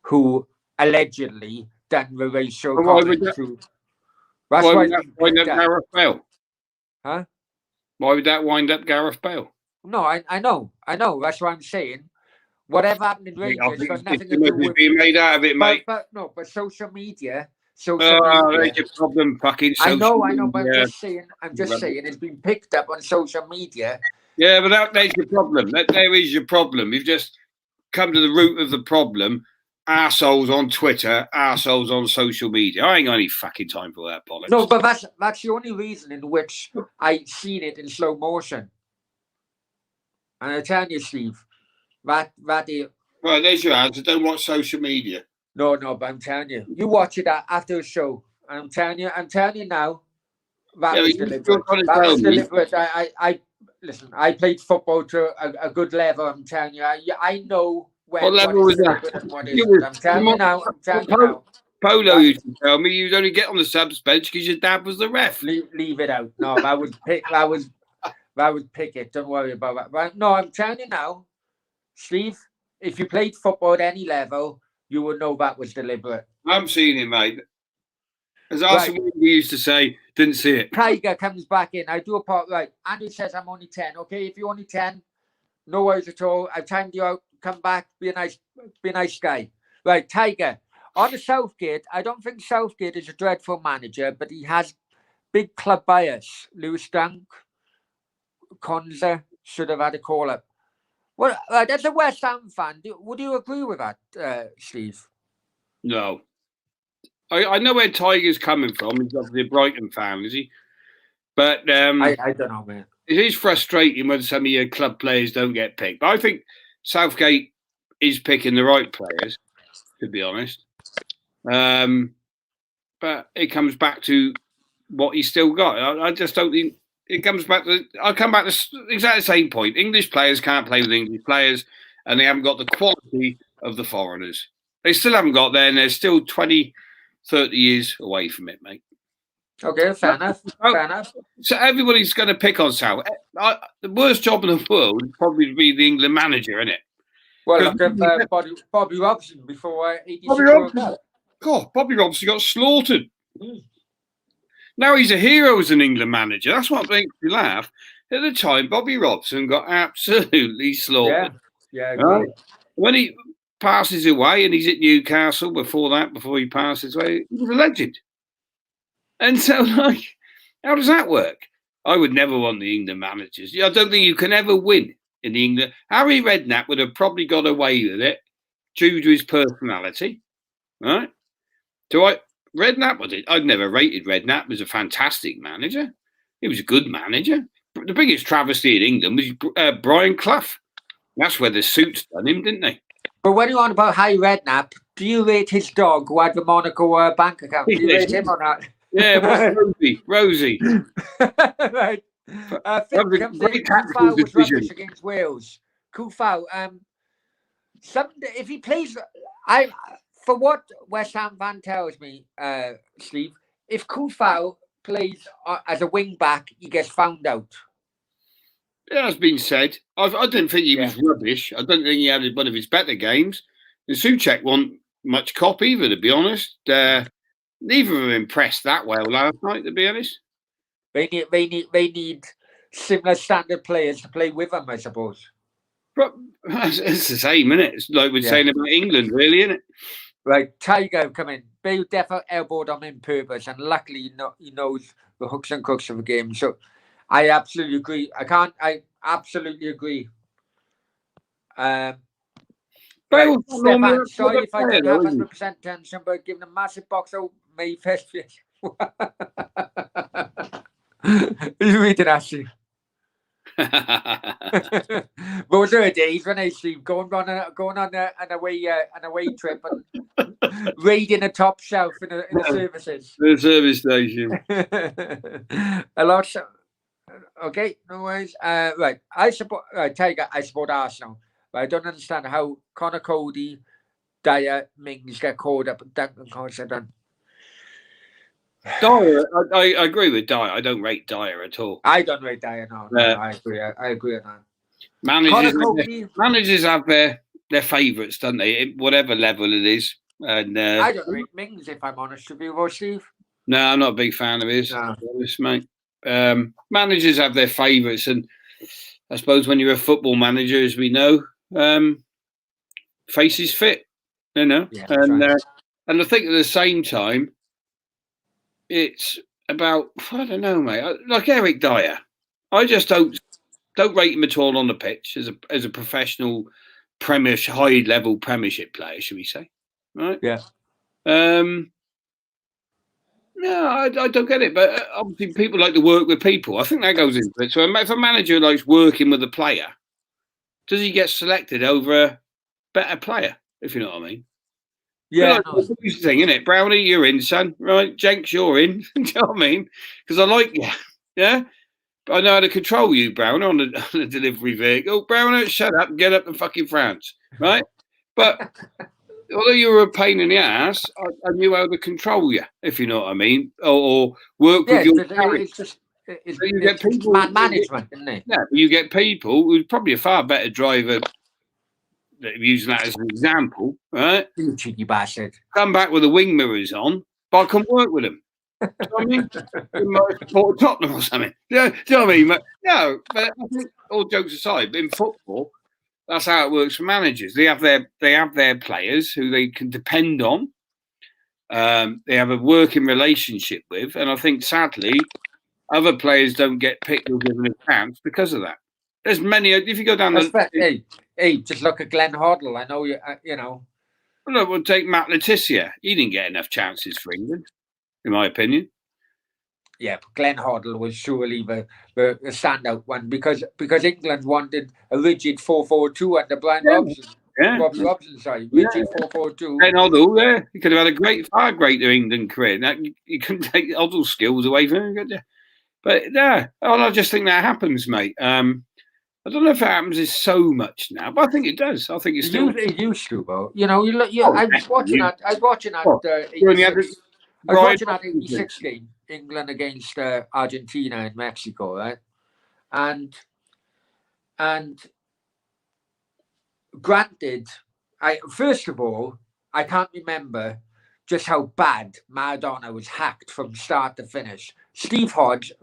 A: who allegedly done the racial comment to.
C: That's why that wind up Gareth Bale.
A: Huh?
C: Why would that wind up Gareth Bale?
A: No, I know. That's what I'm saying. Whatever happened in Rangers got nothing to do with
C: being made out of it, mate.
A: But social media.
C: That's your problem, fucking social
A: I know, but I'm just saying it's been picked up on social media.
C: Yeah, but that's your problem. There is your problem. You've just come to the root of the problem. Arseholes on Twitter, arseholes on social media. I ain't got any fucking time for that bollocks.
A: No, but that's the only reason in which I seen it in slow motion. And I tell you, Steve, that is...
C: Right, there's your answer. Don't watch social media.
A: No, but I'm telling you, you watch it after a show. And I'm telling you now, that was deliberate. listen, I played football to a good level. I'm telling you, I know
B: What
A: what
B: level was
A: is
B: that?
A: good and what
B: You
A: isn't.
B: were,
A: I'm telling you now. I'm telling you
B: Polo,
A: now.
B: Polo
A: Right.
B: used to tell me you'd only get on the subs bench because your dad was the ref.
A: Leave it out. No, that would pick it. Don't worry about that. But no, I'm telling you now, Steve. If you played football at any level, you would know that was deliberate.
B: I'm seeing it, mate. As
A: Right.
B: Arsene we used to say, didn't see it.
A: Tiger comes back in. I do a part right. Andrew says I'm only 10. Okay, if you're only 10, no worries at all. I've timed you out. Come back. Be a nice guy. Right, Tiger. On the Southgate, I don't think Southgate is a dreadful manager, but he has big club bias. Lewis Dunk, Konza should have had a call up. Well, as a West Ham fan, would you agree with that, Steve?
B: No. I know where Tiger's coming from. He's obviously a Brighton fan, is he? But
A: I don't know, man.
B: It is frustrating when some of your club players don't get picked. But I think Southgate is picking the right players, to be honest. But it comes back to what he's still got. I just don't think it comes back to. I come back to exactly the same point. English players can't play with English players, and they haven't got the quality of the foreigners. They still haven't got there, and they're still 20, 30 years away from it, mate.
A: Okay, fair enough. Fair enough.
B: So everybody's going to pick on South. The worst job in the world would probably be the England manager, isn't it?
A: Well, look at Bobby Robson before 86
B: Bobby
A: World
B: Robson.
A: Cup.
B: God, Bobby Robson got slaughtered. Now he's a hero as an England manager. That's what makes me laugh. At the time, Bobby Robson got absolutely slaughtered.
A: Yeah.
B: Right? When he passes away and he's at Newcastle before he passes away, he was a legend. And so, like, how does that work? I would never want the England managers. I don't think you can ever win in the England. Harry Redknapp would have probably got away with it due to his personality, right? Redknapp, I'd never rated Redknapp. He was a fantastic manager. He was a good manager. The biggest travesty in England was Brian Clough. That's where the suits done him, didn't they?
A: But when you're on about Harry Redknapp, do you rate his dog who had the Monaco bank account? Do you rate him or not?
B: Yeah, Rosie.
A: Right. Finn comes in. Kufau was rubbish against Wales. Kufau, if he plays, for what West Ham fan tells me, Steve, if Kufau plays as a wing back, he gets found out.
B: Yeah, that's been said. I didn't think he was rubbish. I don't think he had one of his better games. And Souček wasn't much cop either, to be honest. Neither of them impressed that well last night, to be honest.
A: They need similar standard players to play with them, I suppose.
B: But it's the same, isn't it? It's like we're saying about England, really, isn't it?
A: Right, Tiger come in. Bale definitely elbowed on in purpose, and luckily he knows the hooks and crooks of the game. So I absolutely agree. I absolutely agree. Right, Stefan, sorry if I didn't have 100% attention, but giving a massive box out Mayfest. You reading, Ashley? Those are the days when I see going on an away trip and raiding a top shelf in the services.
B: The service station.
A: A lot. Okay, no worries. Right, Tiger. I support Arsenal, but I don't understand how Connor Cody, Dyer, Mings get called up. Duncan Considine.
B: Dyer, I agree with Dyer. I don't rate Dyer at all.
A: I don't rate Dyer. No, I agree. I agree with that.
B: Managers have their favourites, don't they? At whatever level it is. And
A: I don't rate Mings, if I'm honest with you, Steve.
B: No, I'm not a big fan of his. No. Honest, mate. Managers have their favourites, and I suppose when you're a football manager, as we know, faces fit. You know,
A: yeah,
B: and I think at the same time, it's about, I don't know, mate. Like Eric Dyer, I just don't rate him at all on the pitch as a professional high level Premiership player, should we say? Right?
A: Yeah.
B: No, I don't get it. But obviously, people like to work with people. I think that goes into it. So if a manager likes working with a player, does he get selected over a better player? If you know what I mean.
A: Yeah,
B: it's the thing, isn't it? Brownie, you're in, son. Right, Jenks, you're in. Do you know what I mean? Because I like you. Yeah.
C: I know how to control you, Brown, on the delivery vehicle. Brown, shut up and get up to fucking France, right? But although you were a pain in the ass, I knew how to control you, if you know what I mean, or work with your character.
A: It's just man management, isn't it?
C: Yeah, you get people who's probably a far better driver, using that as an example, right?
A: You cheeky bastard.
C: Come back with the wing mirrors on, but I can work with them. You know what I mean? You might support Tottenham or something. Yeah, do you know what I mean? But, no, but I think, all jokes aside, in football, that's how it works for managers. They have their players who they can depend on. They have a working relationship with, and I think sadly, other players don't get picked or given a chance because of that. There's many. If you go down
A: hey, just look at Glenn Hoddle. I know you know.
C: Well, look, we'll take Matt Letizia. He didn't get enough chances for England, in my opinion.
A: Yeah, but Glenn Hoddle was surely the standout one because England wanted a rigid 4-4-2 under Brian Robson.
C: Yeah.
A: Robbie Robson, sorry, rigid 4-4-2.
C: Glenn Hoddle, yeah, he could have had a far greater England career. Now, you couldn't take Hoddle's skills away from him, could you? But yeah, I just think that happens, mate. I don't know if it happens so much now, but I think it does. I think it's still.
A: It used to, though. You know, I was watching that. I was watching that. I was watching that 86 game, England against Argentina and Mexico, right? And granted, first of all, I can't remember just how bad Maradona was hacked from start to finish.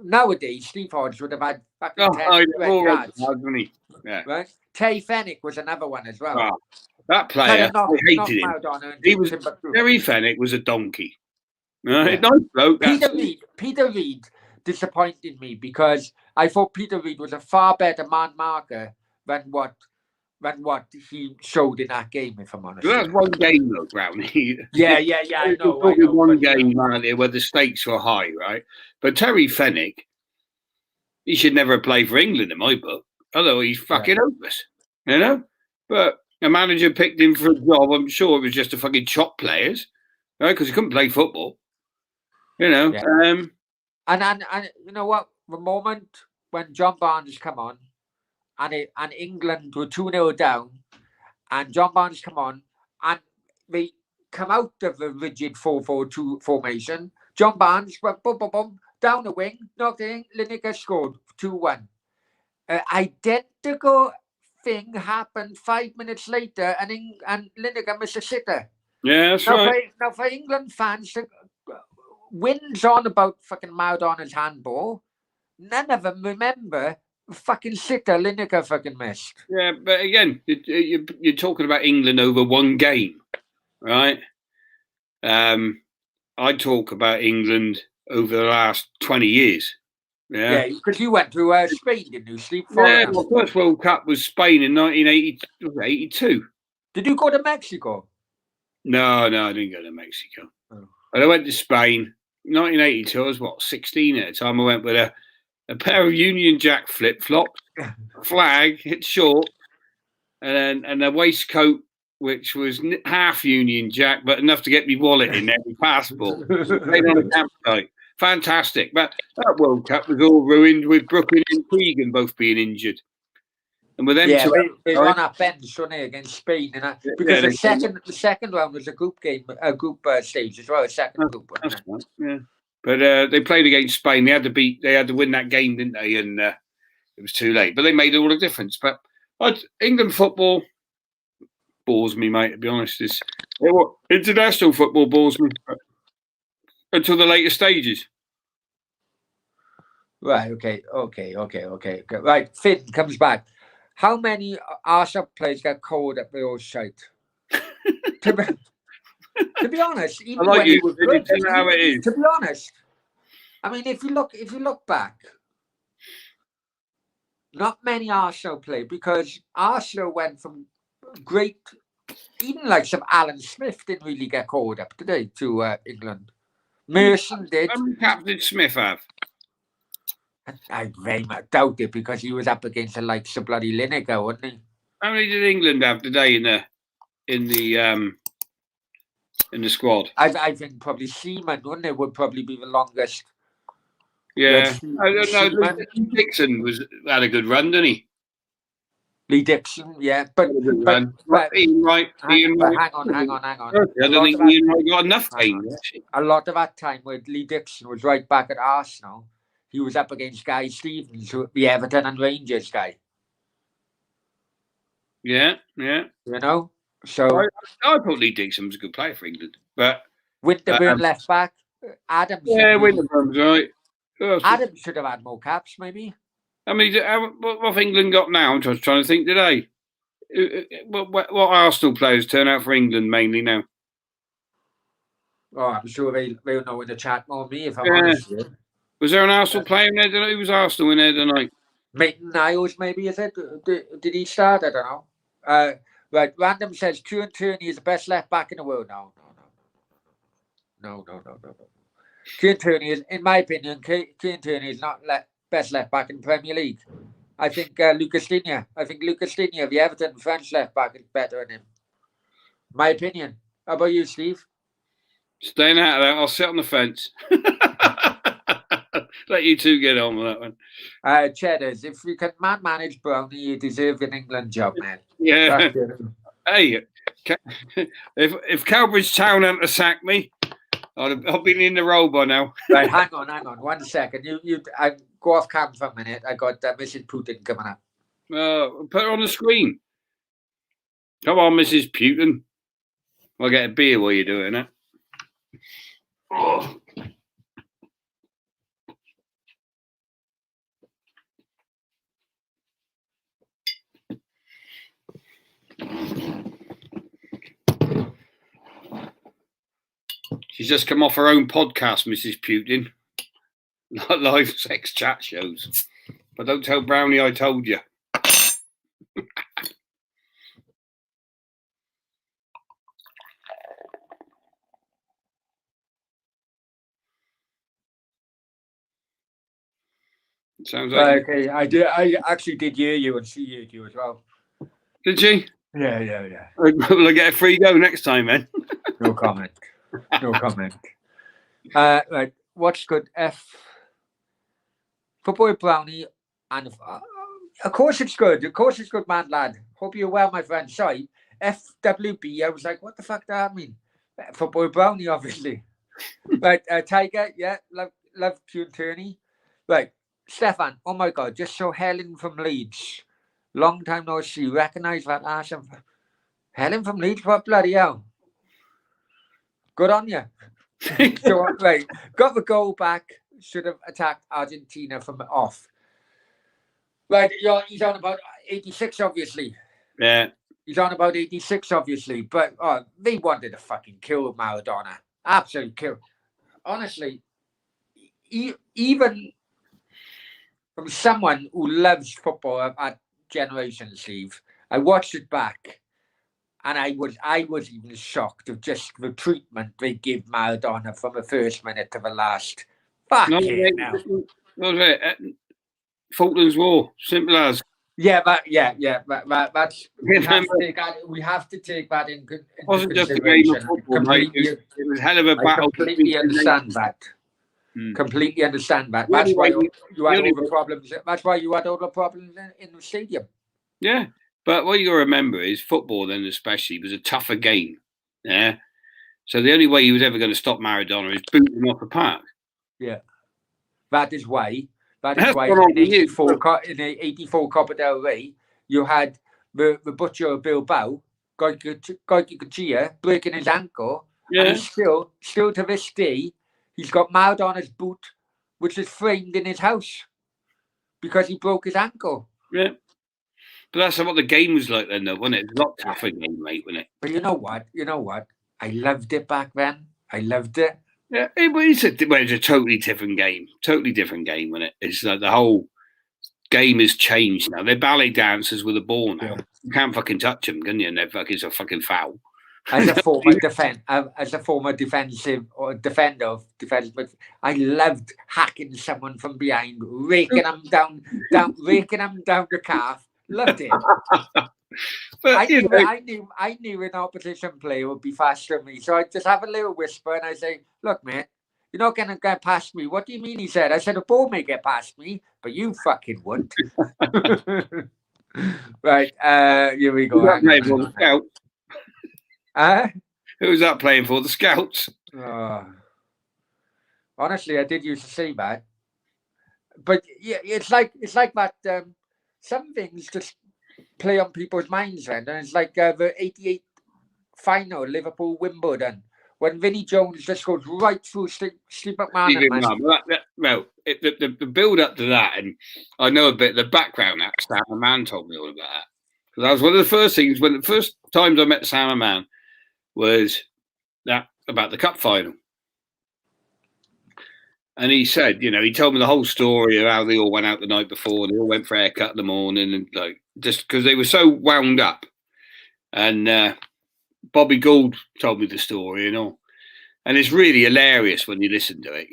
A: Nowadays, Steve Hodge would have had fucking 10 red cards.
C: Yeah.
A: Right? Terry Fenwick was another one as well.
C: Wow. That player, I hated him. Terry Fenwick was a donkey. Right?
A: Yeah.
C: Nice bloke.
A: Peter Reid disappointed me because I thought Peter Reid was a far better man marker than what he showed in that game, if I'm honest.
C: Well, that's one game, though, Brownie.
A: Yeah, I know.
C: One game, where the stakes were high, right? But Terry Fenwick, he should never play for England in my book, although he's fucking hopeless, you know? But a manager picked him for a job. I'm sure it was just to fucking chop players, right? Because he couldn't play football, you know?
A: Yeah. And you know what? The moment when John Barnes come on, and England were 2-0 down, and John Barnes come on, and they come out of the rigid 4-4-2 formation. John Barnes went boom, boom, boom, down the wing, knocked it in, Lineker scored 2-1. Identical thing happened 5 minutes later, and Lineker missed a sitter.
C: Yeah, that's right.
A: Now, for England fans, wins on about fucking Maradona's handball, none of them remember fucking sitter Lineker fucking missed.
C: Yeah, but again, you're talking about England over one game, right? I talk about England over the last 20 years.
A: Yeah, because you went to Spain, didn't you, Steve?
C: Yeah, my first World Cup was Spain in 1982.
A: Did you go to Mexico?
C: No, I didn't go to Mexico. Oh. But I went to Spain. 1982, I was 16 at the time. I went with a pair of Union Jack flip-flops, flag, it's short, and a waistcoat which was half Union Jack, but enough to get me wallet in there, my passport. Stayed on a campsite. Fantastic. But that World Cup was all ruined with Brooklyn and Keegan both being injured. And with them
A: they won that bench, weren't they, against Spain, because the second round was a group game, a group stage as well, a second group.
C: Right, yeah. But they played against Spain. They had to win that game, didn't they? And it was too late. But they made all the difference. But England football bores me, mate. To be honest, international football bores me until the later stages.
A: Right. Okay. Right. Finn comes back. How many Arsenal players get called at the old shite? To be honest, even when he was good, to be honest, I mean, if you look back, not many Arsenal played because Arsenal went from great, even like some Alan Smith didn't really get called up today to England. Merson did.
C: How many caps did Smith have?
A: I very much doubt it because he was up against the likes of bloody Lineker, wasn't he?
C: How many did England have today in the squad?
A: I think probably Seaman, wouldn't it? Would probably be the longest.
C: Yeah. I don't know.
A: Seaman.
C: Lee Dixon had a good run, didn't he?
A: Lee Dixon, yeah, but
C: Had a good
A: but,
C: run.
A: but
C: Ian Wright. Ian Wright.
A: hang on.
C: I don't think Ian Wright got enough games. Actually.
A: A lot of that time when Lee Dixon was right back at Arsenal, he was up against Guy Stevens, the Everton and Rangers guy.
C: Yeah.
A: You know, so
C: I thought Lee Dixon was a good player for England, but
A: Winterburn left back. Adams.
C: Yeah, Winterburn's right.
A: Adams should have had more caps, maybe.
C: I mean, what have England got now? I'm just trying to think today. What Arsenal players turn out for England mainly now?
A: Oh, I'm sure they'll know in the chat more than me if I'm honest with you.
C: Was there an Arsenal player in there tonight? Who was Arsenal in there tonight?
A: Maitland-Niles, maybe, is it? Did he start? I don't know. Right, Random says Kieran Tierney is the best left back in the world. No. Kieran Tierney is, in my opinion, Kieran Tierney is not best left back in the Premier League. I think Lucas Digne, the Everton French left back, is better than him. My opinion. How about you, Steve?
C: Staying out of that, I'll sit on the fence. Let you two get on with that one.
A: Cheddars, if you can manage Brownie, you deserve an England job, man.
C: Yeah. Hey, if Cowbridge Town hadn't to sack me, I've been in the role by now.
A: Right, hang on. 1 second. I go off cam for a minute. I got Mrs. Putin coming up.
C: Put her on the screen. Come on, Mrs. Putin. I'll get a beer while you're doing it. Oh. She's just come off her own podcast, Mrs. Putin. Live sex chat shows. But don't tell Brownie I told you. Sounds like
A: okay. I actually did hear you, and she heard you as well.
C: Did she?
A: Yeah.
C: Will I get a free go next time, then?
A: No comment. Right. What's good? Football Brownie, and of course it's good. Of course it's good, man, lad. Hope you're well, my friend. Sorry, FWB. I was like, what the fuck does that mean? Football Brownie, obviously. Right, Tiger. Yeah, love Kieran Tierney. Right, Stefan. Oh my God, just saw Helen from Leeds. Long time no see. Recognise that awesome. Helen from Leeds. What bloody hell? Good on you. So, right, got the goal back. Should have attacked Argentina from off. Right, he's on about 86, obviously.
C: Yeah.
A: He's on about 86, obviously. But they wanted to fucking kill Maradona. Absolutely kill. Honestly, even from someone who loves football at Generation Steve, I watched it back. And I was even shocked of just the treatment they give Maradona from the first minute to the last. Fucking hell.
C: What was it? Falklands War. Simple as.
A: Yeah, that's we have to take that in consideration.
C: It wasn't just a game of football, mate. It was a hell of a battle.
A: Completely understand that. Completely understand that. That's why you had all the problems. That's why you had all the problems in the stadium.
C: Yeah. But what you got to remember is football, then especially, was a tougher game. Yeah. So the only way he was ever going to stop Maradona is boot him off the park.
A: Yeah. That is why in the 84 Copa del Rey, you had the butcher of Bilbao, Goico Cuchilla, breaking his ankle. Yeah. And he's still to this day, he's got Maradona's boot, which is framed in his house because he broke his ankle.
C: Yeah. But that's what the game was like then, though, wasn't it? It was a lot tougher game, mate, wasn't it?
A: But you know what? I loved it back then. I loved it.
C: Yeah, it's a totally different game. Totally different game, wasn't it? It's like the whole game has changed now. They're ballet dancers with a ball now. Yeah. You can't fucking touch them, can you? And it's a fucking foul.
A: As a former defender, I loved hacking someone from behind, raking them down the calf. Loved it. But I knew an opposition player would be faster than me, so I just have a little whisper and I say, "Look, mate, You're not going to get past me. What do you mean? He said. I said, a ball may get past me, but you fucking wouldn't. Right. Here we go.
C: Who's that playing for the Scouts? Who's that playing for the Scouts?
A: Honestly, I did used to say that. But yeah, it's like that. Some things just play on people's minds, then. And it's like the '88 final, Liverpool Wimbledon, when Vinnie Jones just goes right through Steve McMahon.
C: The build up to that, and I know a bit of the background. That Sam McMahon told me all about that. Because that was one of the first things, when the first times I met Sam McMahon was that about the cup final. And he said, he told me the whole story of how they all went out the night before, and they all went for a haircut in the morning, and like just because they were so wound up. And Bobby Gould told me the story and all, and it's really hilarious when you listen to it.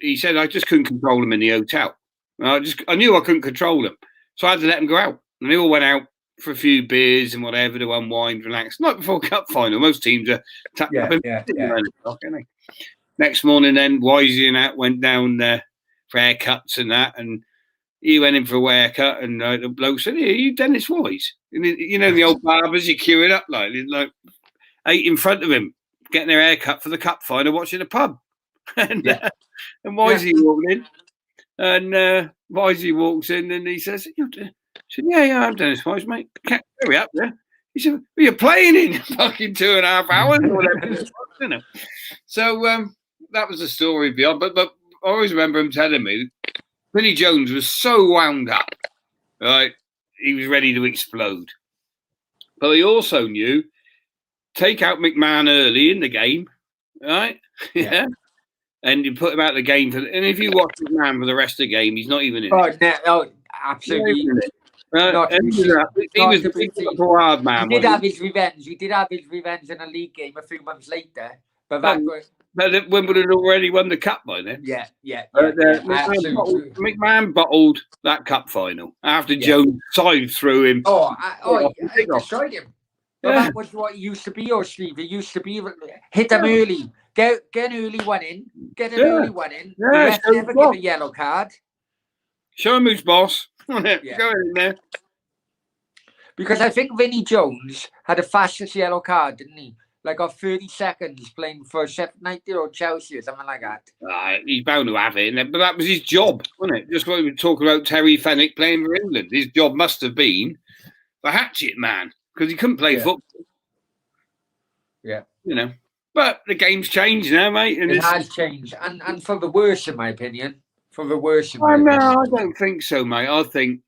C: He said I just couldn't control them in the hotel. I knew I couldn't control them, so I had to let them go out, and they all went out for a few beers and whatever to unwind, relax. Night before cup final, most teams are tapped up. Next morning, then Wisey and that went down for haircuts and that, and he went in for a haircut, and the bloke said, "Hey, are you Dennis Wise?" And the old barbers, you queuing up like 8 in front of him, getting their haircut for the cup final, watching a pub, and Wisey walked in, and Wisey walks in, and he says, "Yeah, I'm Dennis Wise, mate. Hurry up there." He said, "Well, you're playing in fucking 2.5 hours or whatever." So that was the story beyond. But I always remember him telling me Vinnie Jones was so wound up, right? He was ready to explode. But he also knew take out McMahon early in the game, right? Yeah. And you put him out of the game. And if you watch McMahon for the rest of the game, he's not even in it.
A: No, absolutely.
C: He was a hard man.
A: He did have his revenge. He did have his revenge in a league game a few months later. But that was...
C: But Wimbledon had already won the cup by then.
A: Yeah.
C: McMahon bottled that cup final after Jones side through him.
A: He destroyed him. But that was what it used to be, Steve. It used to be hit them early. Get an early one in. Get an early one in.
C: Yeah,
A: never give a yellow card.
C: Show him who's boss. Go in there.
A: Because I think Vinnie Jones had the fastest yellow card, didn't he? Like of 30 seconds playing for Sheffield United or Chelsea or something like that.
C: He's bound to have it, but that was his job, wasn't it? Just when we were talking about Terry Fenwick playing for England, his job must have been the hatchet man because he couldn't play football.
A: Yeah.
C: But the game's changed now, mate. And
A: it has changed. And for the worse, in my opinion. For the worse,
C: No, I don't think so, mate. I think...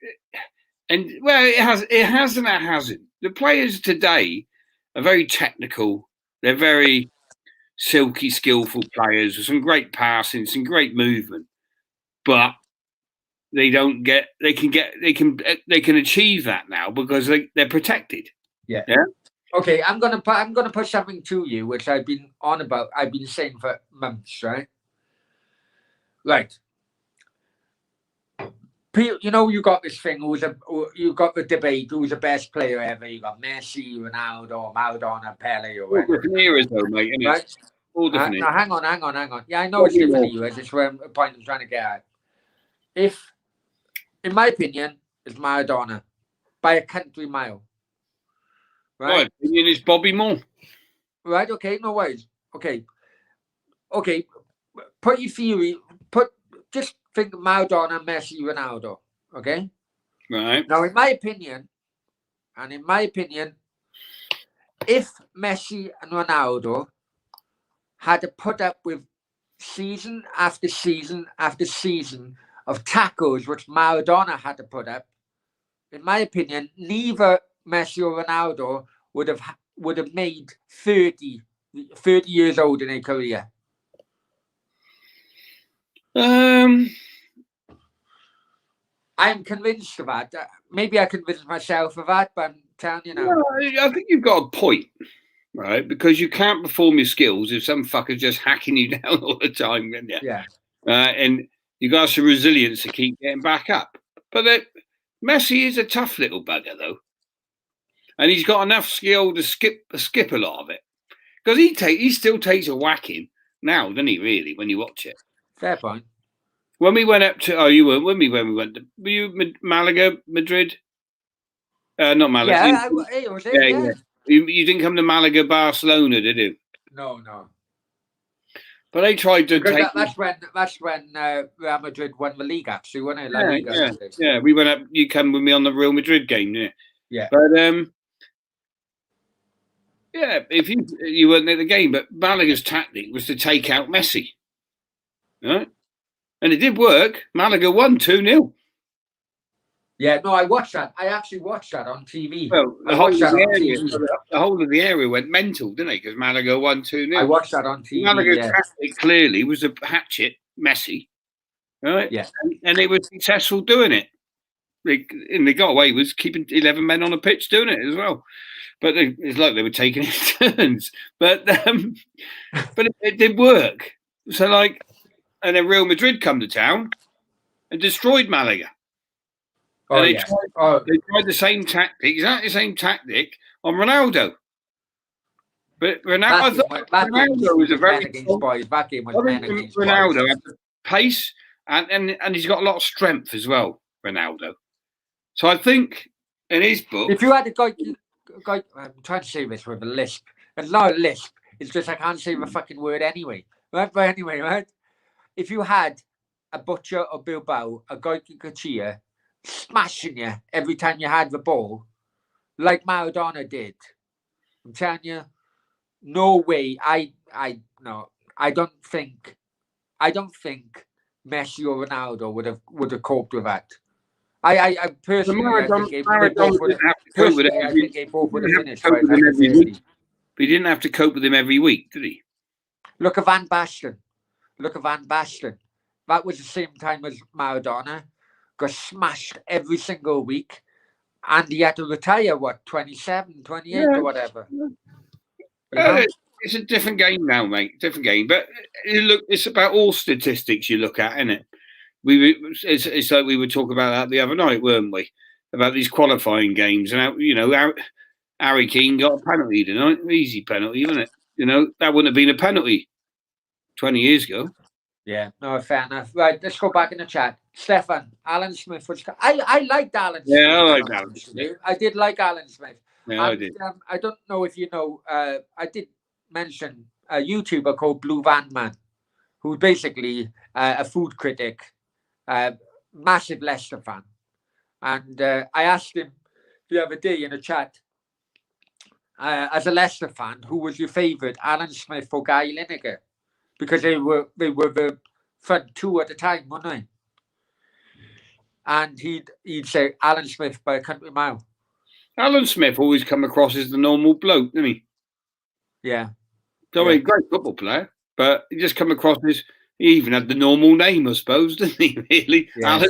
C: it has and it hasn't. The players today are very technical. They're very silky, skillful players with some great passing, some great movement. But they don't get. They can achieve that now because they're protected.
A: Yeah. Okay, I'm gonna put something to you, which I've been on about. I've been saying for months, right? Right. You got this thing. You got the debate. Who's the best player ever? You got Messi, Ronaldo, Maradona, Pele, or whatever.
C: All different eras, though, mate. Right? All different eras.
A: Hang on. Yeah, I know it's different eras. That's where the point I'm trying to get at. If, in my opinion, it's Maradona by a country mile. Right?
C: My opinion is Bobby Moore.
A: Right. Okay. No worries. Okay. Put your theory. Just think Maradona, Messi, Ronaldo. Okay.
C: Right.
A: Now, in my opinion, if Messi and Ronaldo had to put up with season after season after season of tackles which Maradona had to put up, in my opinion, neither Messi or Ronaldo would have made 30 years old in their career. I'm convinced of that. Maybe I convinced myself of that, but I'm telling you now.
C: No, I think you've got a point, right? Because you can't perform your skills if some fucker's just hacking you down all the time, can you?
A: Yeah.
C: And you got some resilience to keep getting back up. But Messi is a tough little bugger, though. And he's got enough skill to skip a lot of it. Because he still takes a whacking now, doesn't he? Really, when you watch it.
A: Fair point.
C: When we went up to, you weren't with me when we went. Were you Malaga, Madrid? Not Malaga.
A: Yeah, it was it. Yeah.
C: You didn't come to Malaga, Barcelona, did you?
A: No.
C: But they tried to take.
A: That's when Real Madrid won the league, actually, wasn't it? La Liga,
C: yeah. We went up. You come with me on the Real Madrid game, yeah.
A: Yeah.
C: But yeah, if you weren't at the game, but Malaga's tactic was to take out Messi, right? And it did work. Malaga won 2-0.
A: Yeah, no, I watched that. I actually watched that on TV.
C: Well, the whole of the area went mental, didn't it? Because Malaga won 2-0.
A: I watched that on TV.
C: Malaga's tactic clearly was to hatchet Messi, right?
A: Yeah.
C: And they were successful doing it. They got away with keeping 11 men on the pitch doing it as well. But it's like they were taking it turns. But it did work. So and then Real Madrid come to town and destroyed Malaga. And they tried the same tactic, exactly the same tactic on Ronaldo. But Ronaldo was a very Ronaldo had the pace and he's got a lot of strength as well, Ronaldo. So I think in his book,
A: if you had a guy, I'm trying to say this with a lisp. It's not a lisp. It's just I can't say the fucking word anyway. Right? But anyway, right? If you had a Butcher or Bilbao, a Goicoechea smashing you every time you had the ball, like Maradona did, I'm telling you, no way. I don't think Messi or Ronaldo would have coped with that. I personally, I think they both would have finished.
C: But he didn't have to cope with him every week, did he?
A: Look at Van Basten. That was the same time as Maradona. Got smashed every single week. And he had to retire, 27, 28 or whatever.
C: It's a different game now, mate. Different game. But it's about all statistics you look at, isn't it? It's like we were talking about that the other night, weren't we? About these qualifying games. And, Harry Keane got a penalty tonight. Easy penalty, wasn't it? That wouldn't have been a penalty 20 years ago.
A: Yeah, no, fair enough. Right, let's go back in the chat. Stefan, Alan Smith was. I liked Alan Smith.
C: Yeah, I liked Alan Smith.
A: I did like Alan Smith.
C: Yeah, I did.
A: I don't know if you know. I did mention a YouTuber called Blue Van Man, who's basically a food critic, massive Leicester fan, and I asked him the other day in a chat. As a Leicester fan, who was your favourite, Alan Smith or Guy Lineker? Because they were the front two at the time, weren't they? And he'd say Alan Smith by a country mile.
C: Alan Smith always come across as the normal bloke, didn't he?
A: Yeah.
C: So he's a great football player, but he just come across as he even had the normal name, I suppose, didn't he? Really?
A: Yeah,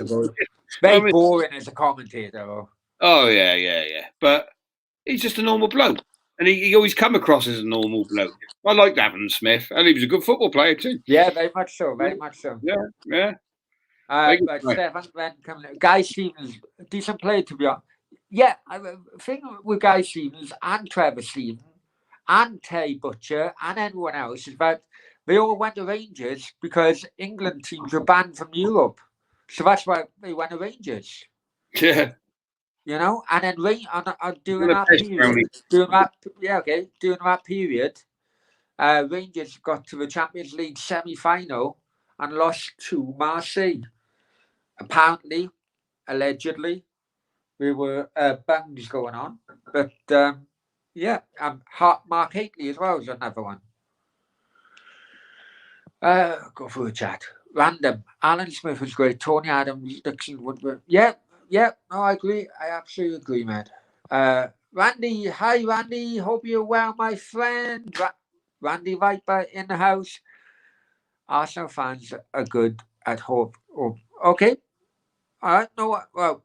A: very boring as a commentator.
C: Oh yeah. But he's just a normal bloke. And he always come across as a normal bloke. I liked Alan Smith, and he was a good football player too.
A: Yeah, very much so.
C: Yeah.
A: But Stefan, then Guy Stevens, decent player to be honest. Yeah, the thing with Guy Stevens and Trevor Stevens and Terry Butcher and everyone else is that they all went to Rangers because England teams were banned from Europe. So that's why they went to Rangers.
C: Yeah.
A: And then during that period, Rangers got to the Champions League semi-final and lost to Marseille. Apparently, allegedly, there were bangs going on. But, Mark Hateley as well is another one. Go through the chat. Random. Alan Smith was great. Tony Adams, Dixon Woodward. Yeah, no, I agree. I absolutely agree, man. Randy, hi, Randy. Hope you're well, my friend. Randy Viper in the house. Arsenal fans are good at home. Oh, okay. All right. No, well,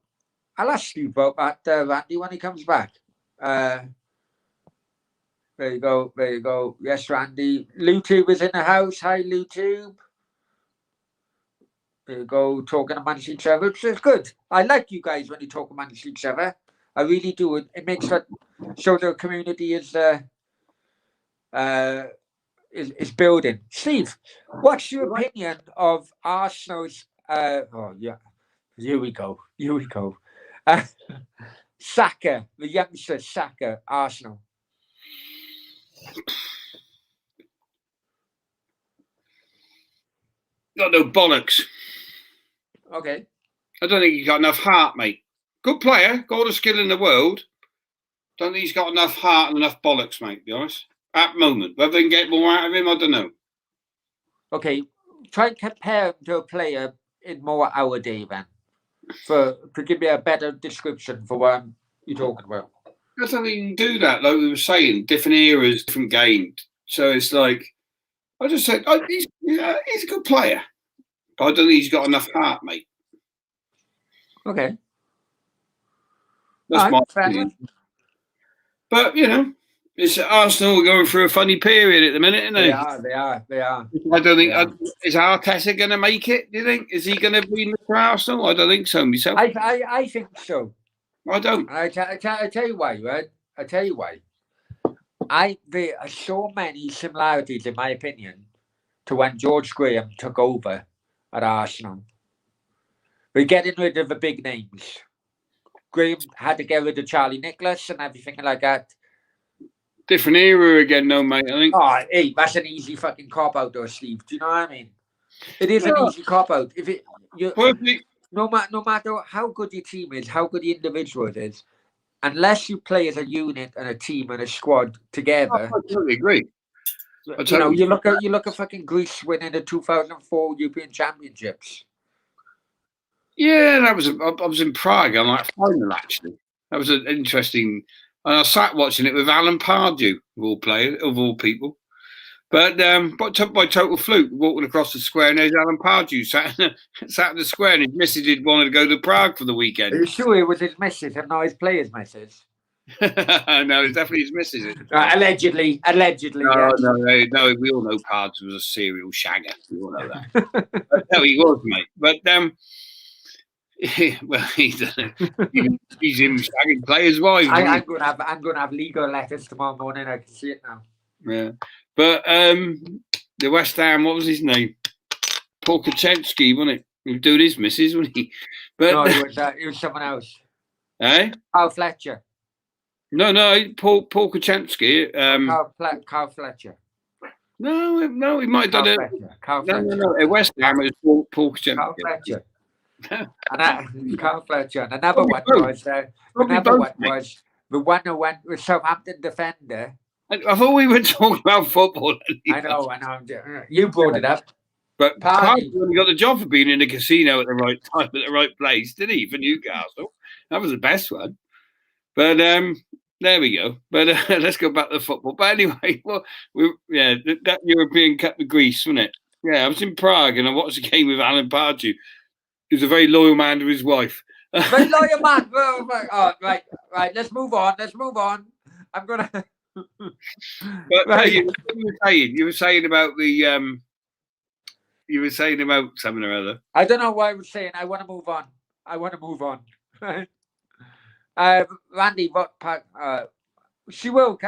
A: I'll ask you about that, Randy, when he comes back. There you go. Yes, Randy. LouTube is in the house. Hi, LouTube. There you go, talking amongst each other, which is good. I like you guys when you talk amongst each other. I really do. It makes that show the community is is building. Steve, what's your opinion of Arsenal's? Oh yeah, here we go. Saka, the youngster Saka, Arsenal.
C: Got no bollocks.
A: Okay.
C: I don't think he's got enough heart, mate. Good player, got all the skill in the world. Don't think he's got enough heart and enough bollocks, mate, to be honest. At the moment. Whether they can get more out of him, I don't know.
A: Okay. Try and compare him to a player in more our day, then. To give me a better description for what you're talking about.
C: I don't think you can do that, like we were saying. Different eras, different games. So it's like, I just said, he's a good player. But I don't think he's got enough heart, mate.
A: Okay.
C: That's my opinion. But, you know, it's Arsenal are going through a funny period at the minute, isn't they?
A: They are.
C: I don't think is Arteta going to make it? Do you think? Is he going to be in the Arsenal? I don't think so myself.
A: I think so.
C: I don't.
A: I tell you why, right? I tell you why. There are so many similarities, in my opinion, to when George Graham took over at Arsenal. We're getting rid of the big names. Graham had to get rid of Charlie Nicholas and everything like that.
C: Different era again, though, mate. I think.
A: Oh, hey, that's an easy fucking cop out, though, Steve. Do you know what I mean? It is an easy cop out. If it, no matter how good your team is, how good the individual is, unless you play as a unit and a team and a squad together.
C: I totally agree.
A: You look at fucking Greece winning the 2004 European Championships.
C: Yeah, I was in Prague on that final, actually. That was an interesting. And I sat watching it with Alan Pardew, of all people. But by total fluke, walking across the square, and there's Alan Pardew sat in the square, and his missus had wanted to go to Prague for the weekend.
A: Are you sure it was his missus and not his player's missus?
C: No, it's definitely his missus.
A: Allegedly.
C: No, we all know Pardew was a serial shagger. We all know that. No, he was, mate. But well, he's in shagging players' wives.
A: I'm gonna have legal letters tomorrow morning. I can see it now.
C: Yeah, but the West Ham, what was his name? Paul Kaczynski, wasn't it? He was doing his missus, wasn't he? But
A: no, it was someone else.
C: Eh?
A: Carl Fletcher.
C: No, Paul Kaczynski.
A: Carl Fletcher.
C: No, he might have done it.
A: Carl Fletcher.
C: No. At West Ham, it was Paul Kaczynski.
A: Carl Fletcher. Carl Fletcher. And another one was the one who went with Southampton defender.
C: I thought we were talking about football.
A: I know. You brought it up.
C: But Pardew only got the job for being in the casino at the right time, at the right place, did he, for Newcastle? That was the best one. But there we go. But let's go back to football. But anyway, that European Cup of Greece, wasn't it? Yeah, I was in Prague and I watched the game with Alan Pardew. He was a very loyal man to his wife.
A: Very loyal man. Oh, right. Let's move on. I'm gonna.
C: But right. You were saying about the you were saying about something or other.
A: I don't know what I was saying. I want to move on. Randy, what part? She will.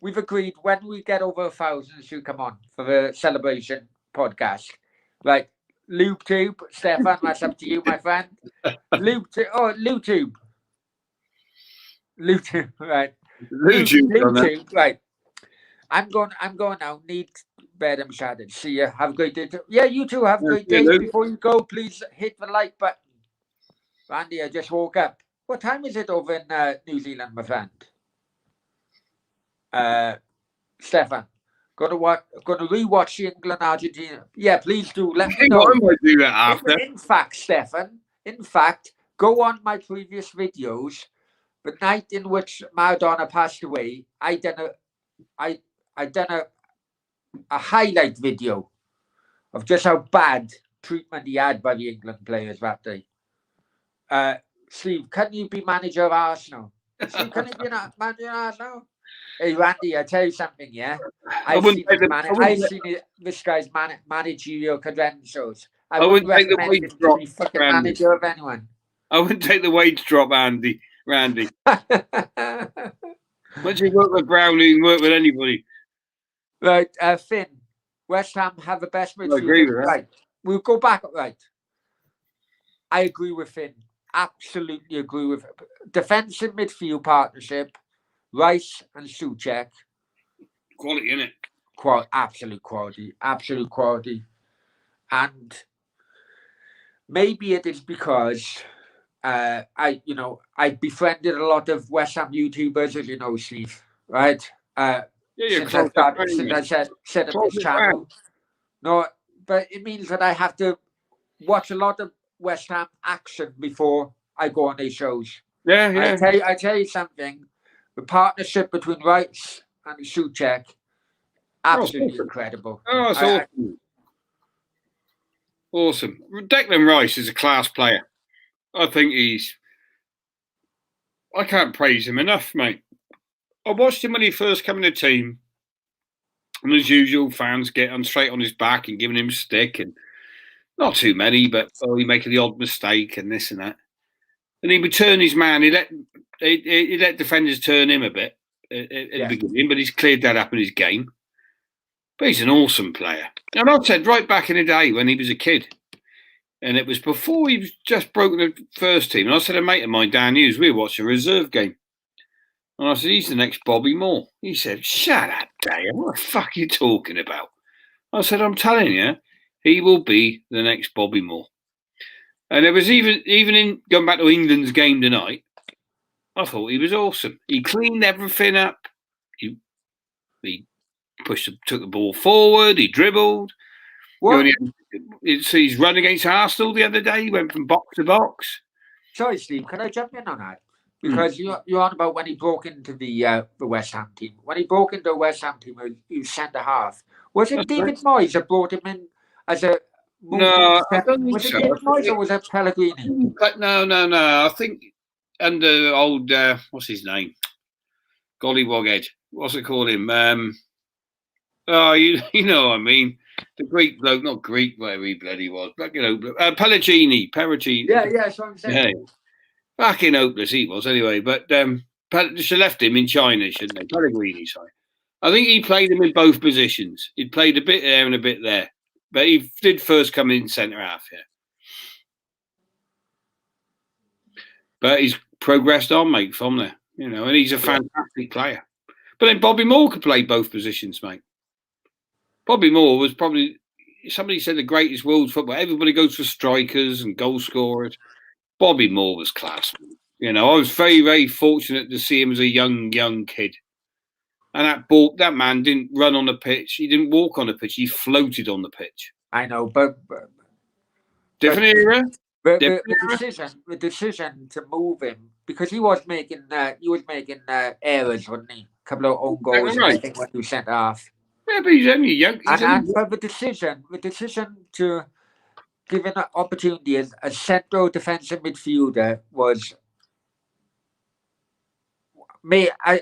A: We've agreed when we get over 1,000, she'll come on for the celebration podcast. Right. LubeTube, Stefan, that's up to you, my friend. LubeTube, right. LubeTube, right. I'm going now. Need bed and shattered. See you. Have a great day. Yeah, you too. Have a great day. Before you go, please hit the like button. Randy, I just woke up. What time is it over in New Zealand, my friend? Stefan. Gonna rewatch the England Argentina. Yeah, please do. Let me know.
C: I might do that after.
A: In fact, Stefan. Go on my previous videos. The night in which Maradona passed away, I done a highlight video of just how bad treatment he had by the England players that day. Steve, can you be manager of Arsenal? Steve, can you be manager of Arsenal? Hey, Randy, I tell you something, yeah? I've seen this guy's managerial credentials. I wouldn't take the wage drop, fucking manager of anyone.
C: I wouldn't take the wage drop, Randy. Once you work with Brownie, you work with anybody.
A: Right, Finn. West Ham have the best midfield.
B: I agree with that.
A: Right, we'll go back. Right, I agree with Finn. Absolutely agree with defensive midfield partnership. Rice and Souček.
B: Quality, innit?
A: Absolute quality. And maybe it is because I befriended a lot of West Ham YouTubers, as you know, Steve, right? Since I set up this channel. No, but it means that I have to watch a lot of West Ham action before I go on these shows.
B: Yeah.
A: I tell you something. The partnership between Rice and Souček, absolutely incredible.
B: Oh, it's awesome. Awesome. Declan Rice is a class player. I think I can't praise him enough, mate. I watched him when he first came in the team. And as usual, fans get on straight on his back and giving him stick. And not too many, but he making the odd mistake and this and that. And he would turn his man. He let defenders turn him a bit at the beginning, but he's cleared that up in his game. But he's an awesome player. And I've said right back in the day when he was a kid, and it was before he was just broken the first team. And I said, a mate of mine, Dan Hughes, we were watching a reserve game. And I said, he's the next Bobby Moore. He said, shut up, Dan. What the fuck are you talking about? I said, I'm telling you, he will be the next Bobby Moore. And it was even in going back to England's game tonight, I thought he was awesome. He cleaned everything up. He took the ball forward. He dribbled. He's run against Arsenal the other day. He went from box to box.
A: Sorry, Steve, can I jump in on that? Because you're on about when he broke into the West Ham team. When he broke into the West Ham team, he was centre half. Was it David Moyes that brought him in as a...
B: No, I don't think
A: was
B: so.
A: Was it David Moyes or was it Pellegrini?
B: No. I think under old... what's his name? Gollywoghead. What's it called him? You know what I mean. The Greek bloke, not Greek, whatever he bloody was. But, Pellegrini.
A: Yeah, that's what I'm saying.
B: Yeah. Fucking hopeless he was, anyway. But should have left him in China, shouldn't they? Pellegrini, sorry. I think he played him in both positions. He played a bit there and a bit there. But he did first come in centre half, yeah. But he's progressed on, mate, from there. And he's a fantastic player. But then Bobby Moore could play both positions, mate. Bobby Moore was probably, somebody said, the greatest world footballer. Everybody goes for strikers and goal scorers. Bobby Moore was class. I was very, very fortunate to see him as a young kid. And that man didn't run on the pitch. He didn't walk on the pitch. He floated on the pitch.
A: I know, but
B: different era.
A: The decision to move him, because he was making errors, wasn't he? A couple of own goals, I think, when he was sent off.
B: Yeah, but he's only young.
A: But the decision to give an opportunity as a central defensive midfielder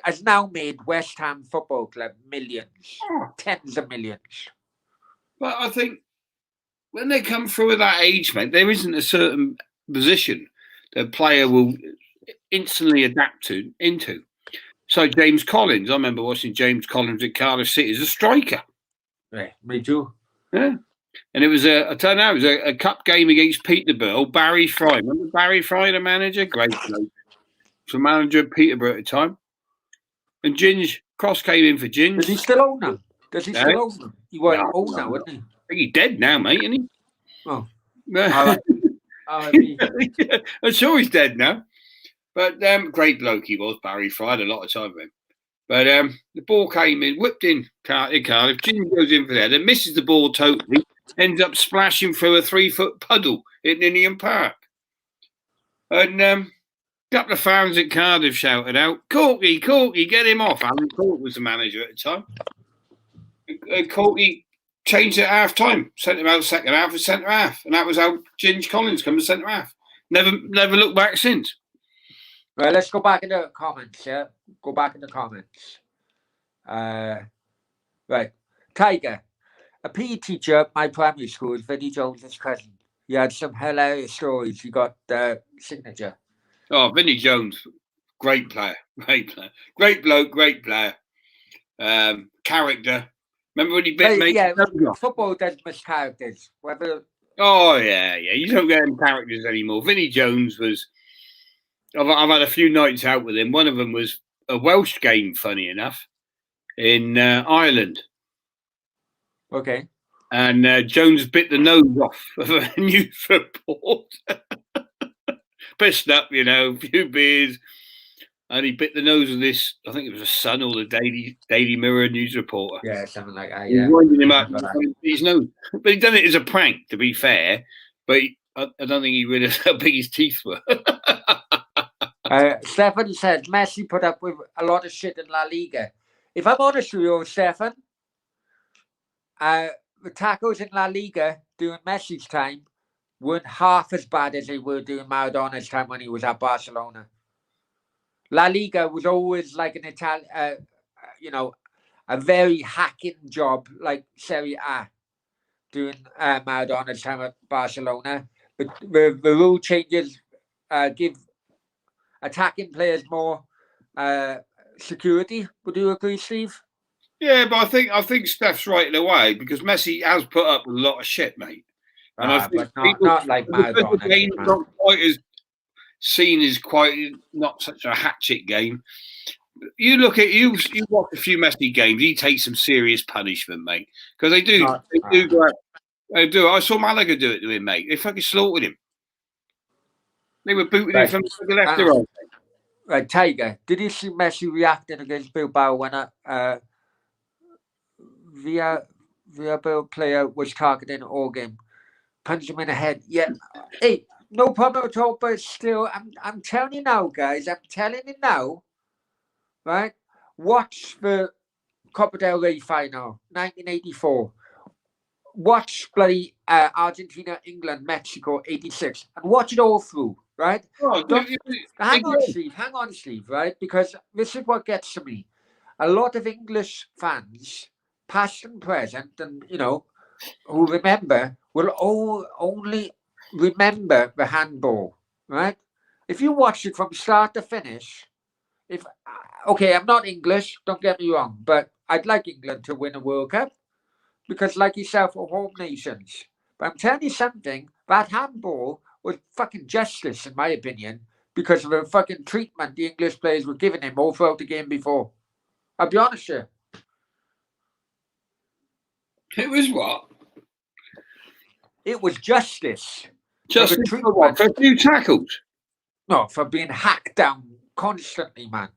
A: has now made West Ham Football Club millions, tens of millions.
B: But I think when they come through at that age, mate, there isn't a certain position that a player will instantly adapt into. So James Collins, I remember watching James Collins at Cardiff City as a striker.
A: Yeah, me too.
B: Yeah. And it was a cup game against Peterborough. Barry Fry. Remember Barry Fry, the manager? Great bloke. Was a manager at Peterborough at the time. And Ginge Cross came in for Ginge.
A: Does he still own them? Still own them? He wasn't old now, wasn't he?
B: I think he's dead now, mate, isn't he?
A: Oh.
B: I'm sure he's dead now. But great bloke he was, Barry Fry. Had a lot of time with him. But the ball came in, whipped in Cardiff. Ginge goes in for that, then misses the ball totally, ends up splashing through a 3-foot puddle in Ninian Park. And a couple of fans at Cardiff shouted out, Corky, get him off. Alan Cork was the manager at the time. And Corky changed at half time, sent him out second half as centre half. And that was how Ginge Collins come to centre half. Never looked back since.
A: Right, let's go back in the comments, yeah? Go back in the comments. Right. Tiger. A PE teacher at my primary school is Vinnie Jones' cousin. He had some hilarious stories. He got signature.
B: Oh, Vinnie Jones, great player. Great bloke, great player. Character.
C: Remember when he bit me?
A: Yeah, football does miss characters. Whether
C: Oh yeah. You don't get them characters anymore. Vinnie Jones was. I've had a few nights out with him. One of them was a Welsh game, funny enough, in Ireland.
A: okay.
C: And Jones bit the nose off of a news report. Pissed up, a few beers. And he bit the nose of this, I think it was a Sun or the Daily Mirror news reporter.
A: Yeah, something like that,
C: He was winding him up his nose. But he'd done it as a prank, to be fair. But I don't think he realised how big his teeth were.
A: Stefan said Messi put up with a lot of shit in La Liga. If I'm honest with you, Stefan, the tackles in La Liga during Messi's time weren't half as bad as they were during Maradona's time when he was at Barcelona. La Liga was always like an Italian, a very hacking job like Serie A during Maradona's time at Barcelona. But the rule changes give attacking players more security. Would you agree, Steve?
C: Yeah, but I think Steph's right in a way because Messi has put up with a lot of shit, mate. And I think
A: but not like Maradona.
C: Game's not quite as seen as not such a hatchet game. You look at you watch a few Messi games. He takes some serious punishment, mate, because they do go out. They do. I saw Malaga do it to him, mate. They fucking slaughtered him. They were booting him from the left to right.
A: Right, Tiger. Did you see Messi reacting against Bilbao when Villarreal player was targeting all game? Punched him in the head. Yeah. Hey, no problem at all, but still, I'm telling you now, guys. I'm telling you now, right? Watch the Copa del Rey final, 1984. Watch bloody Argentina, England, Mexico, 86. And watch it all through, right?
C: Oh,
A: hang on, Steve, right? Because this is what gets to me. A lot of English fans, past and present, and, who remember, will only remember the handball, right? If you watch it from start to finish, I'm not English, don't get me wrong, but I'd like England to win a World Cup because, like yourself, we're home nations. But I'm telling you something, that handball was fucking justice, in my opinion, because of the fucking treatment the English players were giving him all throughout the game before. I'll be honest with
C: you. It was what?
A: It was justice.
C: Justice for what? For a few tackles?
A: No, for being hacked down constantly, man.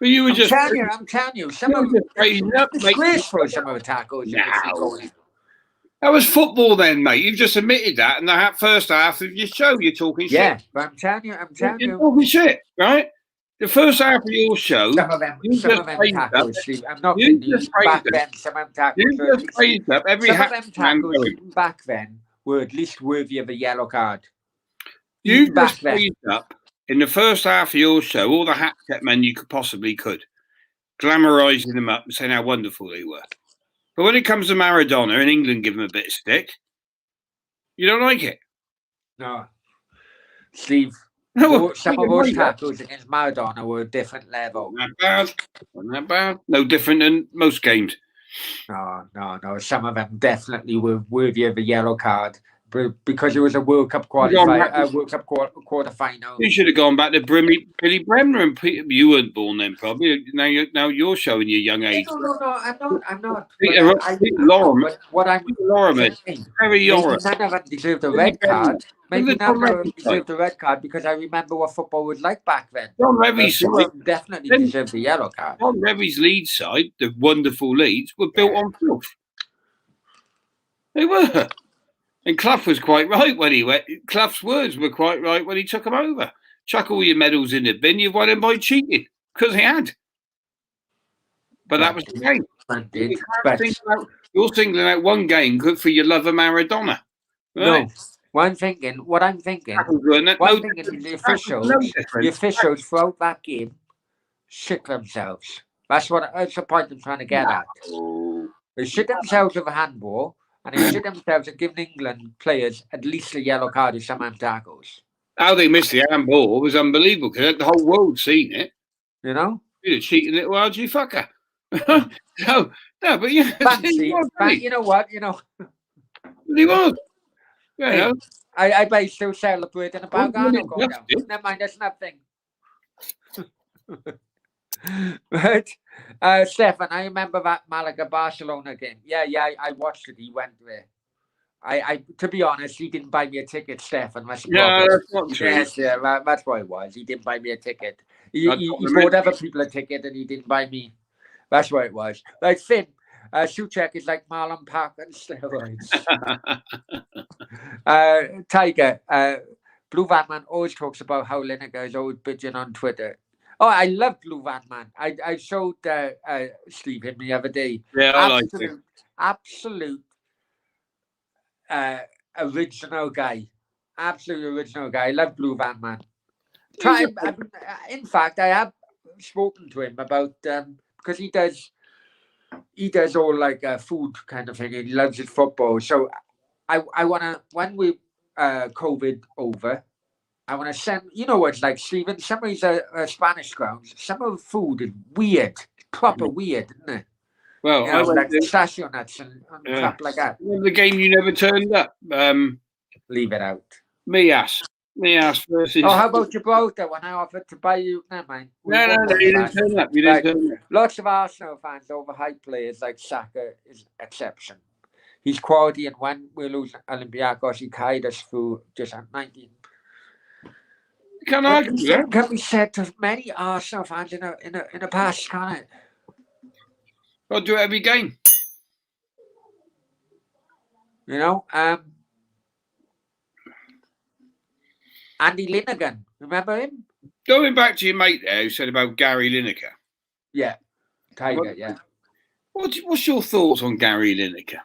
C: But you were
A: I'm telling you, some of disgraceful some of the tackles.
C: No. That was football then, mate. You've just admitted that in the first half of your show. You're talking shit.
A: Yeah, but I'm telling you.
C: You're talking shit, right? The first half of your show.
A: Some of them tackles, Steve. I'm not kidding you. Back then, some of them tackles.
C: You just praised up every
A: some of them tackles back then were at least worthy of a yellow card.
C: You just praised up in the first half of your show all the hat-set men you possibly could, glamorising them up and saying how wonderful they were. But when it comes to Maradona and England give him a bit of stick, you don't like it.
A: No. Steve, some of those tackles against Maradona were a different level.
C: Wasn't that bad. No different than most games.
A: No. Some of them definitely were worthy of a yellow card. Because it was a World Cup quarter final.
C: You should have gone back to Billy Bremner and Peter. You weren't born then, probably. Now you're showing your young age.
A: No, I'm not.
C: Peter Lorimer.
A: What I'm
C: saying, very Lorimer.
A: None of them deserved a red card. Maybe none of them deserved a red card because I remember what football was like back then.
C: John Revy's side
A: definitely deserved the yellow card.
C: John Revy's lead side, the wonderful Leeds, were built on filth. They were. And Clough was quite right when he went. Clough's words were quite right when he took him over. Chuck all your medals in the bin. You've won him by cheating because he had. But that was the game. You're singling out one game good for your love of Maradona. Right?
A: No, what I'm thinking is the officials throughout that game shit themselves. That's the point I'm trying to get at. They shit themselves with a handball. And they shit themselves and giving England players at least a yellow card if some of them tackles.
C: How they missed the handball was unbelievable because the whole world seen it.
A: You know?
C: You're a cheating little RG fucker. No, No, but yeah,
A: Fancy. You know what? You know,
C: he was. Yeah,
A: hey, I bet he's still celebrating a
C: Well,
A: Balgano going
C: that's
A: down.
C: it.
A: Never mind, that's nothing. Right. Stefan, I remember that Malaga Barcelona game. Yeah, I watched it. He went there. I to be honest, he didn't buy me a ticket, Stefan. That's the
C: No,
A: problem.
C: that's not true.
A: Yes, yeah, that's what it was. He didn't buy me a ticket. He
C: I
A: bought
C: compliment
A: other people a ticket and he didn't buy me. That's what it was. Like Finn, Suchek is like Marlon Park and steroids. Tiger, Blue Van Man always talks about how Lineker is always bitching on Twitter. Oh, I love Blue Van Man. I showed Steve him the other day.
C: Yeah, I like it.
A: Absolute original guy. Absolute original guy. I love Blue Van Man. In fact, I have spoken to him about because he does all like food kind of thing. And he loves his football. So I wanna when we COVID over, I wanna send. You know what it's like, Stephen. Some of these Spanish grounds, some of the food is weird, proper weird, isn't it?
C: Well,
A: You know,
C: I
A: like
C: went
A: pistachio nuts and crap like that.
C: the game you never turned up.
A: Leave it out.
C: Mias versus.
A: Oh, how about Gibraltar when I offered to buy you? Never mind.
C: No, you didn't turn up. You didn't turn up.
A: Lots of Arsenal fans overhype players like Saka is exception. He's quality, and when we lose Olympiacos, he carried us through just at 19.
C: Can't argue that.
A: Can be said to many Arsenal fans in a past, can't it?
C: I'll do it every game.
A: You know, Andy Linegan, remember him?
C: Going back to your mate there who said about Gary Lineker.
A: Yeah, Tiger. Yeah.
C: What's your thoughts on Gary Lineker?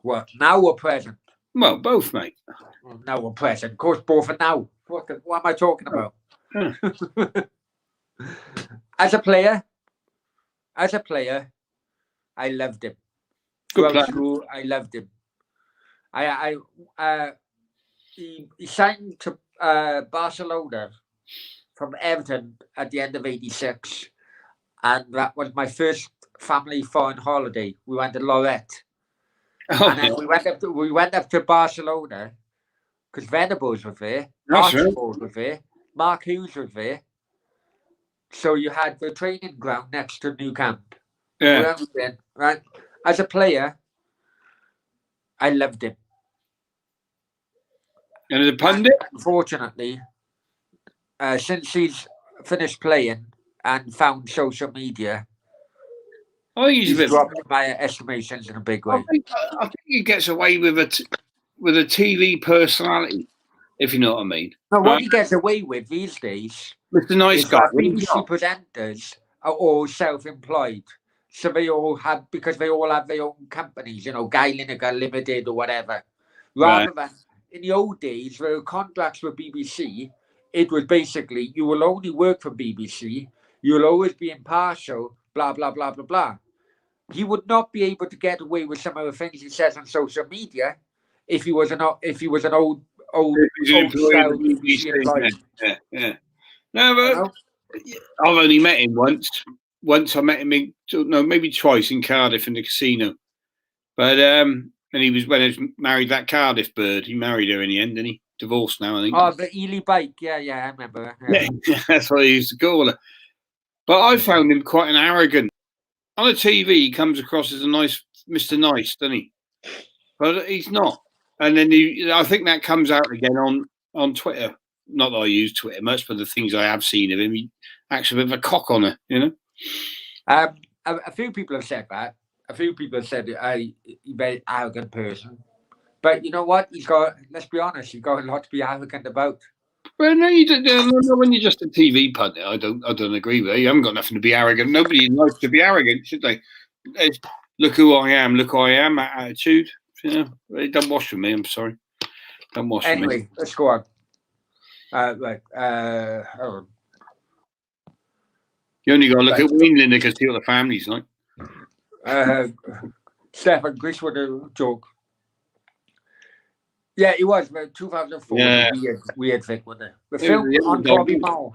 A: Well, now or present?
C: Well, both, mate.
A: Well, now or present. Of course, both are now. What am I talking about? As a player, I loved him.
C: Good player.
A: Through, I loved him. He signed to Barcelona from Everton at the end of '86, and that was my first family foreign holiday. We went to Lorette, and then we went up to Barcelona because Venables was there, Archibald was there, Mark Hughes was there. So you had the training ground next to New Camp.
C: Yeah.
A: Right. As a player, I loved him.
C: And as a pundit?
A: Unfortunately, since he's finished playing and found social media, he's dropped my estimations in a big way.
C: I think he gets away with a TV personality, if you know what I mean.
A: No, what he gets away with these days
C: Mr. Nice Guy.
A: BBC presenters are all self-employed. So they all have their own companies, you know, Guy Lineker Limited or whatever. Rather than in the old days, there were contracts with BBC. It was basically, you will only work for BBC. You will always be impartial, blah, blah, blah, blah, blah. He would not be able to get away with some of the things he says on social media if he was an old style BBC employee.
C: Yeah. No, but I've only met him once. Once I met him maybe twice in Cardiff in the casino. But and he was when he married that Cardiff bird. He married her in the end, didn't he? Divorced now, I think.
A: Oh, the Ely Bike. Yeah, I remember.
C: Yeah, that's what he used to call her. But I found him quite an arrogant. On the TV, he comes across as a nice Mr. Nice, doesn't he? But he's not. And then I think that comes out again on Twitter. Not that I use Twitter much, but the things I have seen of him, he acts a bit of a cock on her, you know?
A: A few people have said that. A few people have said he's a very arrogant person. But you know what? Let's be honest, he's got a lot to be arrogant about.
C: Well, no, you don't. No, when you're just a TV pundit, I don't agree with it. You haven't got nothing to be arrogant. Nobody likes to be arrogant, should they? Look who I am. Look who I am. That attitude. You know, it don't wash for me. I'm sorry. Don't wash for me.
A: Anyway, let's go on. Hold on.
C: You only got to look at Wayne Lineker to see what the family's like.
A: Stefan, Chris with a joke. Yeah, it was about 2004.
C: Yeah.
A: Weird thing, wasn't it? The film on Bobby Moore.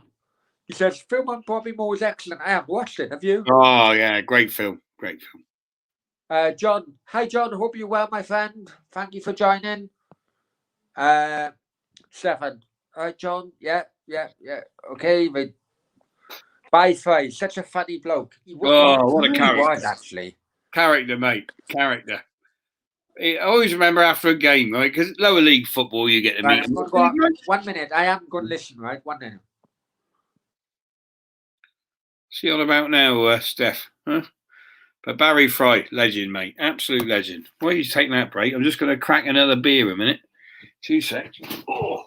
A: He says, film on Bobby Moore is excellent. I haven't watched it. Have you?
C: Oh, yeah. Great film. Great film.
A: John. Hi, John. Hope you're well, my friend. Thank you for joining. Stefan. All right, John. Yeah. Okay, but bye, Fry. Such a funny bloke.
C: What a
A: He
C: character.
A: was, actually.
C: Character, mate. Character. I always remember after a game, right? Because lower league football, you get to meet.
A: I'm going to go up. 1 minute. I am going to listen, right? 1 minute.
C: See all about now, Steph. Huh? But Barry Fry, legend, mate. Absolute legend. Why are you taking that break? I'm just going to crack another beer a minute. 2 seconds. Oh.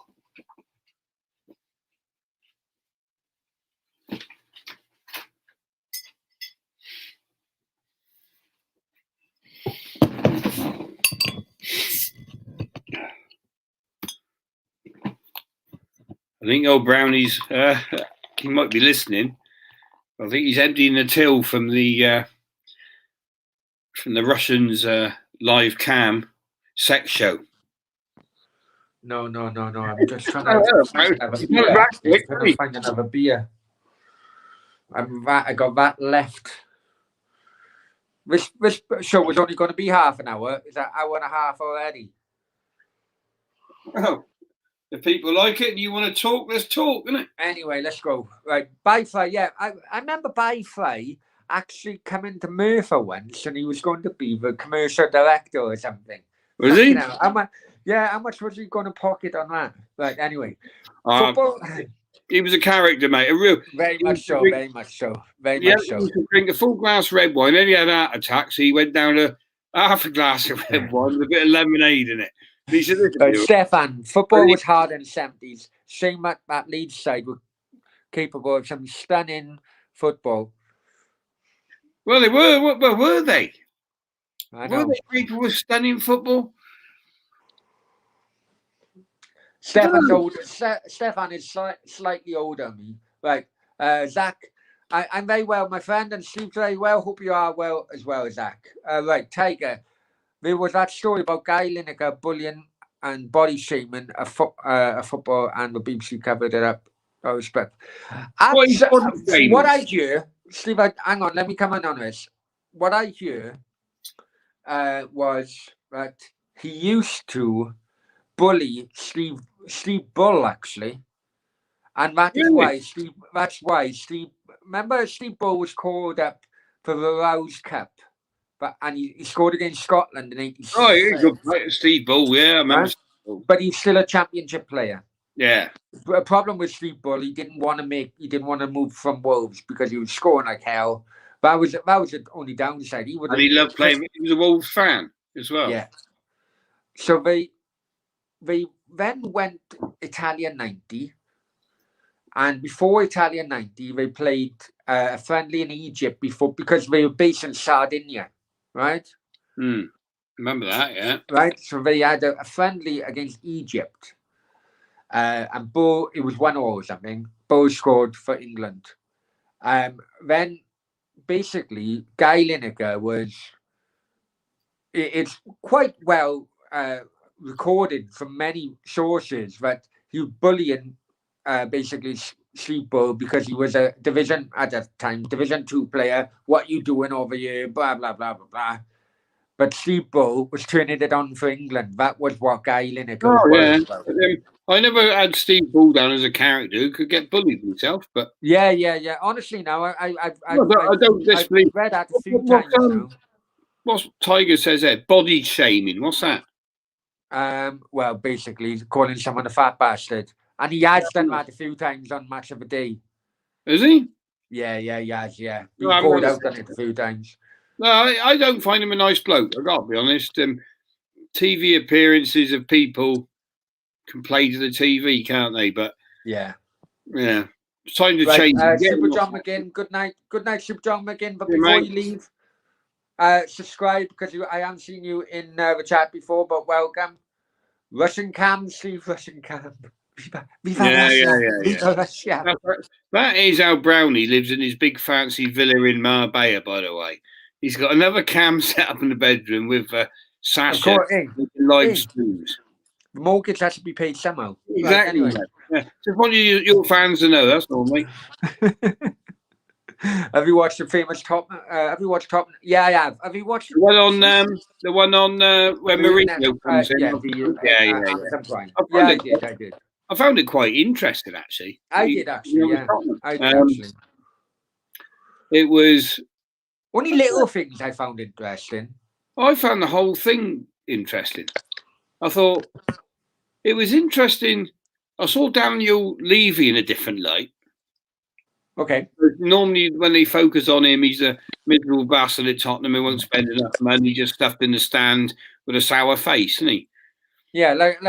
C: I think old Brownie's, he might be listening. I think he's emptying the till from the Russians' live cam sex show.
A: No. I'm just trying to find another beer. I got that left. This show was only going to be half an hour. It's an hour and a half already.
C: Oh, if people like it and you want to talk, let's talk, isn't it?
A: Anyway, let's go. Right, Byfly. Yeah, I remember Byfly actually coming to Murphy once, and he was going to be the commercial director or something.
C: Was he?
A: How much was he going to pocket on that? Right, anyway. Football.
C: He was a character, mate.
A: Very much so. He
C: could drink a full glass of red wine, then he had heart attacks, so he went down to half a glass of red wine with a bit of lemonade in it. He said,
A: Stefan, football was hard in the 70s. Shame that Leeds side were capable of some stunning football.
C: Well, they were. Were they?
A: I know.
C: Were they capable of stunning football?
A: Stefan is slightly older than me. Right. Zach, I'm very well, my friend, and Steve's very well. Hope you are well as well, Zach. Right, Tiger. There was that story about Guy Lineker bullying and body shaming a football, and the BBC covered it up. I respect. What I hear, Steve, hang on, let me come on this. What I hear was that he used to bully Steve Bull, actually, and that's why Steve. Remember, Steve Bull was called up for the Rouse Cup. And he scored against Scotland in '86.
C: Oh, yeah, good player, Steve Bull. Yeah, I remember.
A: Right? But he's still a championship player.
C: Yeah.
A: A problem with Steve Bull, he didn't want to move from Wolves because he was scoring like hell. That was the only downside. He
C: loved playing. He was a Wolves fan as well.
A: Yeah. So they then went Italian 90, and before Italian 90, they played a friendly in Egypt because they were based in Sardinia. Right?
C: Remember that, yeah.
A: Right, so they had a friendly against Egypt. And Bo, it was 1-1 or something. Bo scored for England. Then, basically, Guy Lineker was... It's quite well recorded from many sources that he was bullying basically Steve Bull because he was a Division 2 player. What you doing over here? Blah, blah, blah, blah, blah. But Steve Bull was turning it on for England. That was what Guy Lineker was about.
C: I never had Steve Bull down as a character who could get bullied himself, but
A: yeah. Honestly, now I
C: don't disbelieve.
A: I've read that a few times now.
C: What's Tiger says there? Body shaming. What's that?
A: Well, basically calling someone a fat bastard, and he has done that a few times on Match of the Day.
C: Is he?
A: Yeah, he has. Yeah, been called out on it a few times.
C: No, I don't find him a nice bloke. I got to be honest. TV appearances of people can play to the TV, can't they? But
A: yeah,
C: it's time to change.
A: Super John McGinn, good night, Super John McGinn. But before you leave, subscribe because I haven't seen you in the chat before. But welcome, Russian Cam, Steve. Russian Cam.
C: Yeah. That is how Brownie lives in his big fancy villa in Marbella, by the way. He's got another cam set up in the bedroom with Sasha live streams.
A: The mortgage has to be paid somehow.
C: Exactly. Right, anyway. Just want your fans to know, that's all, mate.
A: Have you watched the famous Top? Have you watched Top? Yeah, I have. Have you watched
B: The one on when Mourinho comes in?
A: Amazon Prime. I did.
B: I found it quite interesting, actually.
A: I did actually. Yeah, I did actually.
B: It was
A: only little things I found interesting.
B: I found the whole thing interesting. I thought it was interesting. I saw Daniel Levy in a different light.
A: Okay.
B: Normally, when they focus on him, he's a miserable bastard at Tottenham who won't spend enough money, just stuffed in the stand with a sour face, isn't he?
A: Yeah, like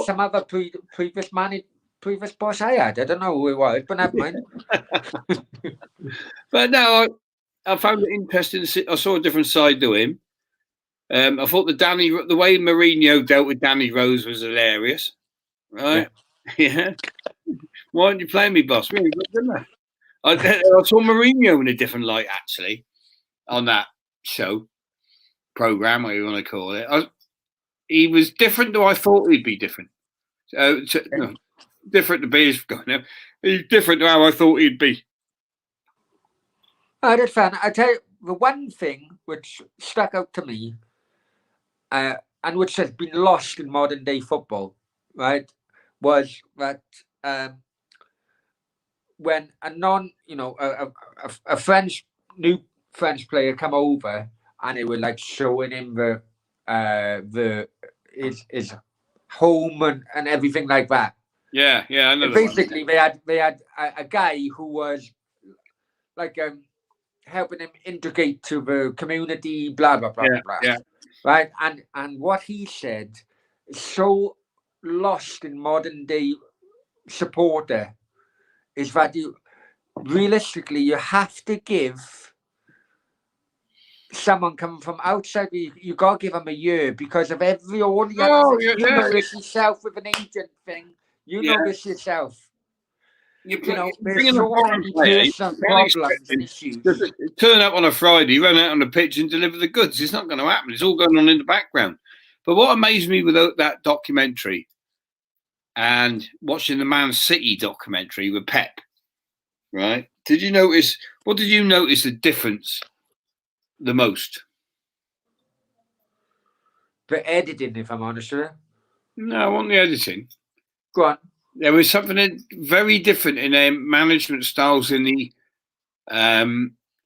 A: some other previous boss I had. I don't know who it was, but never mind.
B: But no, I found it interesting. I saw a different side to him. I thought the way Mourinho dealt with Danny Rose was hilarious. Right? Yeah. Why aren't you playing me, boss? Really good, didn't I? I saw Mourinho in a different light, actually, on that show, program, whatever you want to call it. He was different to I thought he'd be different. Different to be he's different to how I thought he'd be.
A: Oh, that's fun. I tell you, the one thing which stuck out to me, and which has been lost in modern day football, right, was that when a new French player come over and they were like showing him his home and everything like that.
B: Yeah, I know.
A: Basically, they had a guy who was like helping him integrate to the community, blah blah blah blah.
B: Yeah.
A: Right, and what he said is so lost in modern day supporter is that you have to give someone coming from outside. You got to give them a year because of all the other things. You know this yourself with an agent thing. You know this yourself. There's so many personal problems and issues.
B: Turn up on a Friday, run out on the pitch and deliver the goods. It's not going to happen. It's all going on in the background. But what amazed me with that documentary and watching the Man City documentary with Pep, right? What did you notice the difference the most?
A: The editing, if I'm honest with you.
B: No, I want the editing.
A: Go on.
B: There was something very different in their management styles in the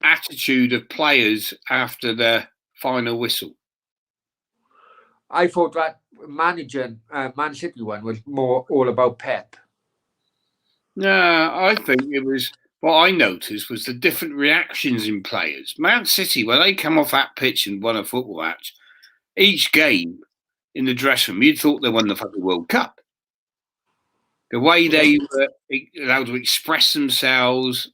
B: attitude of players after the final whistle.
A: I thought that manager, Man City one, was more all about Pep.
B: No, I think it was. What I noticed was the different reactions in players. Man City, when they come off that pitch and won a football match, each game in the dressing room, you'd thought they won the fucking World Cup. The way they were allowed to express themselves,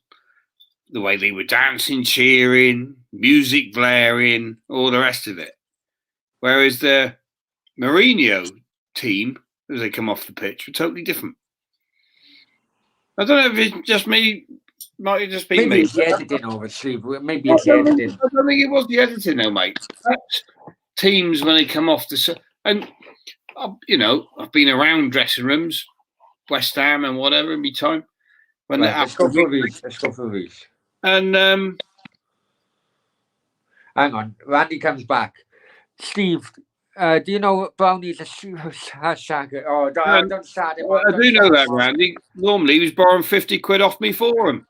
B: the way they were dancing, cheering, music blaring, all the rest of it. Whereas the Mourinho team, as they come off the pitch, were totally different. I don't know if it's just me. Might have just been
A: maybe
B: me.
A: It's the editing, obviously. Maybe it's the editing.
B: I don't think it was the editing, though, mate. That's teams when they come off and I've been around dressing rooms, West Ham and whatever in my time.
A: Let's go for these.
B: And
A: hang on, Randy comes back. Steve, do you know what Brownie's a shagger? Oh, don't start him.
B: I do know that, Randy. Normally, he was borrowing 50 quid off me for him.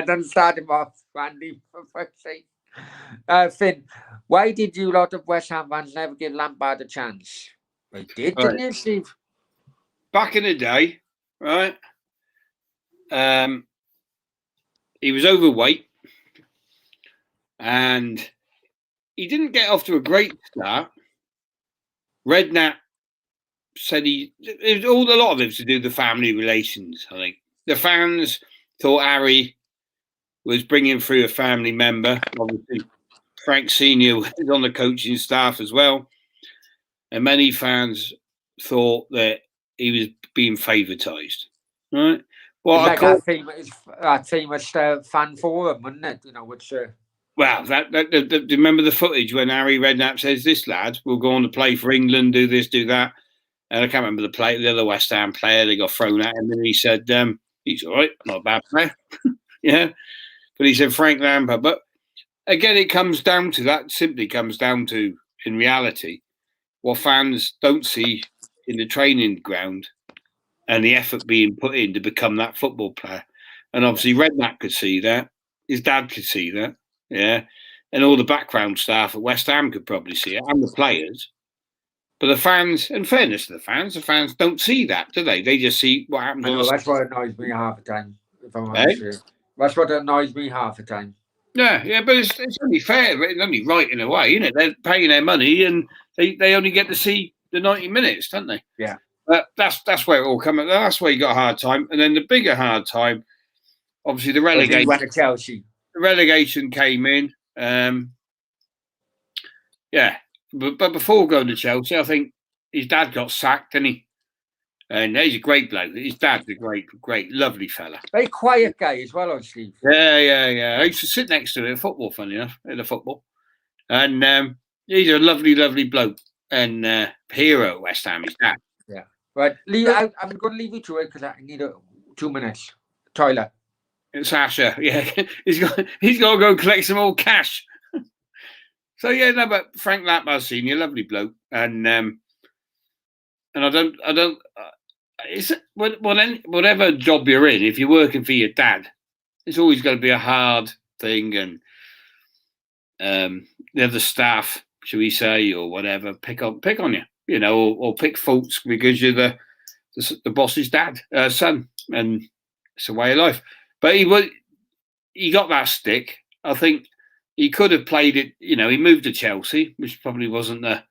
A: Don't start him off, Randy, for fuck's sake. Finn, why did you lot of West Ham fans never give Lampard a chance? They did, didn't you, Steve?
B: Back in the day, right? He was overweight and he didn't get off to a great start. Redknapp said a lot of it was to do with the family relations, I think. The fans thought Harry was bringing through a family member. Obviously, Frank Senior was on the coaching staff as well. And many fans thought that he was being favoritised. Right?
A: Well, like that famous fan forum, wasn't it? Which.
B: Well, remember the footage when Harry Redknapp says, "This lad will go on to play for England, do this, do that," and I can't remember the other West Ham player. They got thrown at him, and he said, "He's all right, not a bad player." Yeah,
C: but he said Frank Lampard. But again, it comes down to that. Simply comes down to, in reality, what fans don't see in the training ground and the effort being put in to become that football player. And obviously, Redknapp could see that. His dad could see that. Yeah. And all the background staff at West Ham could probably see it, and the players. But the fans, in fairness to the fans don't see that, do they? They just see what happens.
A: I know, that's what annoys me half the time, if I'm honest with you. That's what annoys me half the time.
C: Yeah, but it's only fair, it's only right in a way, isn't it? They're paying their money and they only get to see the 90 minutes, don't they?
A: Yeah.
C: But that's where it all comes. That's where you got a hard time. And then the bigger hard time, obviously the relegation.
A: Went to Chelsea.
C: The relegation came in. Yeah. But before going to Chelsea, I think his dad got sacked, didn't he? And he's a great bloke. His dad's a great, lovely fella.
A: Very quiet guy as well, Steve.
C: Yeah. I used to sit next to him in football, funny enough, in the football. And he's a lovely, lovely bloke and hero at West Ham, his dad.
A: Yeah. Right. I'm going to leave you to it because I need 2 minutes. Toilet.
C: Sasha, yeah. he's got to go collect some old cash. So yeah, no, but Frank Lampard Senior, lovely bloke, and I don't. It's whatever job you're in. If you're working for your dad, it's always going to be a hard thing, and the other staff, shall we say, or whatever, pick on you, or pick faults because you're the boss's son, and it's a way of life. But he got that stick. I think. He could have played it, he moved to Chelsea, which probably wasn't the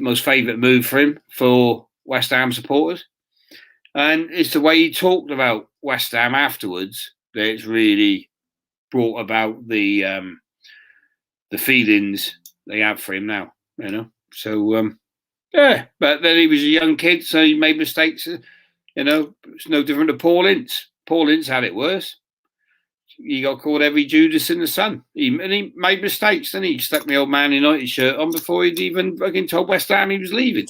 C: most favourite move for him, for West Ham supporters. And it's the way he talked about West Ham afterwards that it's really brought about the feelings they have for him now, So, yeah, but then he was a young kid, so he made mistakes. It's no different to Paul Ince. Paul Ince had it worse. He got called every Judas in the sun. He made mistakes, didn't he? He stuck the old Man United shirt on before he'd even fucking told West Ham he was leaving.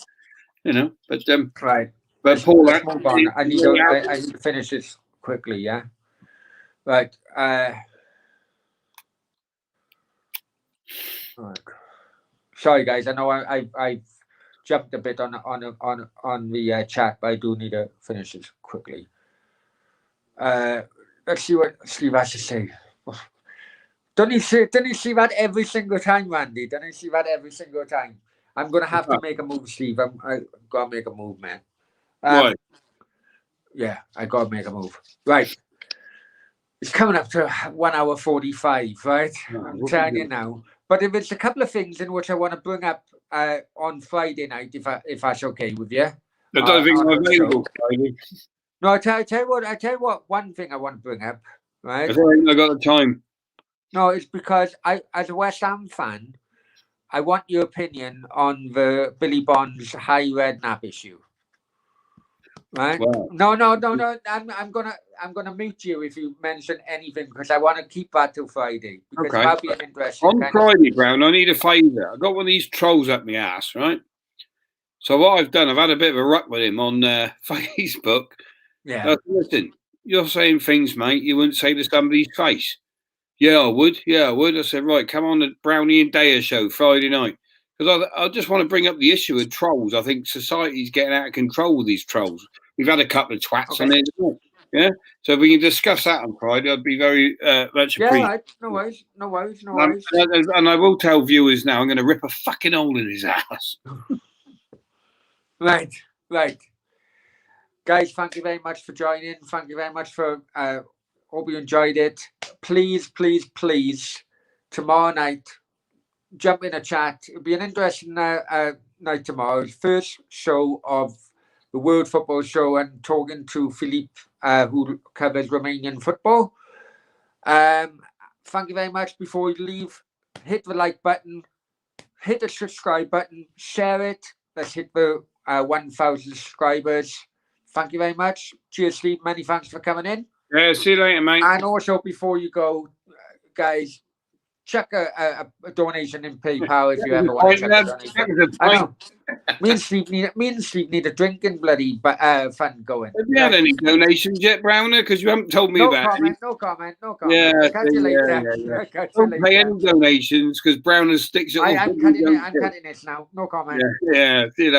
C: But
A: right.
C: But Paul,
A: let's move on. I need to finish this quickly. Yeah. Right. Sorry, guys. I know I've jumped a bit on the chat, but I do need to finish this quickly. Let's see what Steve has to say. Don't you see that every single time, Randy? Don't you see that every single time? I'm going to have to make a move, Steve. I got to make a move, man.
C: Right.
A: Yeah, I got to make a move. Right. It's coming up to 1 hour 45, right? I'm telling you now. But if it's a couple of things in which I want to bring up on Friday night, if that's okay with you.
C: I don't think I'm available Friday.
A: No, I tell you what. One thing I want to bring up, right?
C: I don't think I got the time.
A: No, it's because as a West Ham fan, I want your opinion on the Billy Bonds high Redknapp issue. Right? Wow. No. I'm gonna mute you if you mention anything because I want to keep that till Friday. Because
C: okay.
A: That'll be an interesting.
C: On Friday, Brown, I need a favour. I got one of these trolls up my ass, right? So what I've done, I've had a bit of a ruck with him on Facebook.
A: Yeah.
C: Listen, you're saying things, mate, you wouldn't say to somebody's face. Yeah, I would. I said, right, come on the Brownie and Steve show Friday night. Because I just want to bring up the issue of trolls. I think society's getting out of control with these trolls. We've had a couple of twats on there. Yeah. So if we can discuss that on Friday, I'd be very much appreciated.
A: Yeah, right. No worries.
C: And I will tell viewers now, I'm going to rip a fucking hole in his ass.
A: Right. Guys, thank you very much for joining. Thank you very much for hope you enjoyed it. Please, tomorrow night, jump in a chat. It'll be an interesting night tomorrow. First show of the World Football Show and talking to Philippe, who covers Romanian football. Thank you very much. Before you leave, hit the like button, hit the subscribe button, share it. Let's hit the 1,000 subscribers. Thank you very much. Cheers, Steve. Many thanks for coming in.
C: Yeah, see you later, mate.
A: And also, before you go, guys, check a donation in PayPal if you ever want to check a donation. I know. Me and Steve need a drinking bloody fund going.
C: Have you had any donations yet, Browner? Because you haven't told me
A: No
C: about
A: comment,
C: any.
A: no comment.
C: Yeah,
A: I'll catch you later.
C: yeah.
A: I'll catch you
C: Don't pay
A: later.
C: any donations because Browner sticks it all.
A: I'm cutting it. I'm cutting this now. No comment.
C: Yeah, see you later.